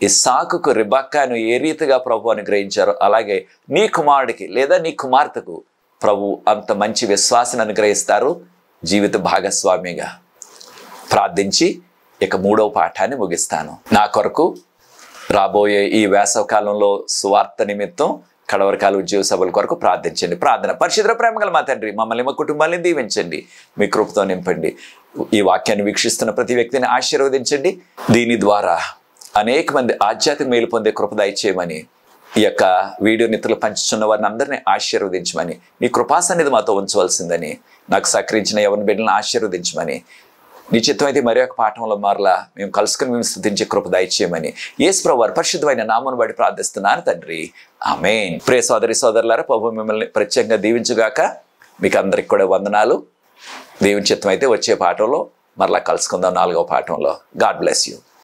ఇస్సాకుకు రిబక్కాను ఏ రీతిగా ప్రభు అనుగ్రహించారో అలాగే నీ కుమారుడికి లేదా నీ కుమార్తెకు ప్రభు అంత మంచి విశ్వాసాన్ని అనుగ్రహిస్తారు జీవిత భాగస్వామిగా. ప్రార్థించి ఇక 3వ పాఠాన్ని ముగిస్తాను. నా కొరకు రాబోయే ఈ వేసవకాలంలో సువార్త నిమిత్తం కడవరకాల ఉద్యోగ సభల కొరకు ప్రార్థించండి. ప్రార్థన. పరిశుద్ధ ప్రేమగల మా తండ్రి, మమ్మల్ని మా కుటుంబాన్ని దీవించండి, మీ కృపతో నింపండి. ఈ వాక్యాన్ని వీక్షిస్తున్న ప్రతి వ్యక్తిని ఆశీర్వదించండి. దీని ద్వారా అనేక మంది ఆధ్యాత్మిక మేలు పొందే కృప దయచేయమని, ఈ యొక్క వీడియో నిత్రులు పంచుతున్న వారిని అందరినీ ఆశీర్వదించమని, నీ కృపాసన్నిధి మాతో ఉంచవలసిందని, నాకు సహకరించిన ఎవరిని బిడ్డలను ఆశీర్వదించమని, నీ చిత్తమైతే మరి ఒక పాఠంలో మరలా మేము కలుసుకుని మేము స్తుతించే కృప దయచేయమని యేసు ప్రభువు వారి పరిశుద్ధమైన నామమును బట్టి ప్రార్థిస్తున్నాను తండ్రి, ఆమేన్. ప్రియ సోదరి సోదరులారా, ప్రభువు మిమ్మల్ని ప్రత్యేకంగా దీవించుగాక. మీకు అందరికి కూడా వందనాలు. దేవుని చిత్తమైతే వచ్చే పాఠంలో మరలా కలుసుకుందాం, 4వ పాఠంలో. God bless you.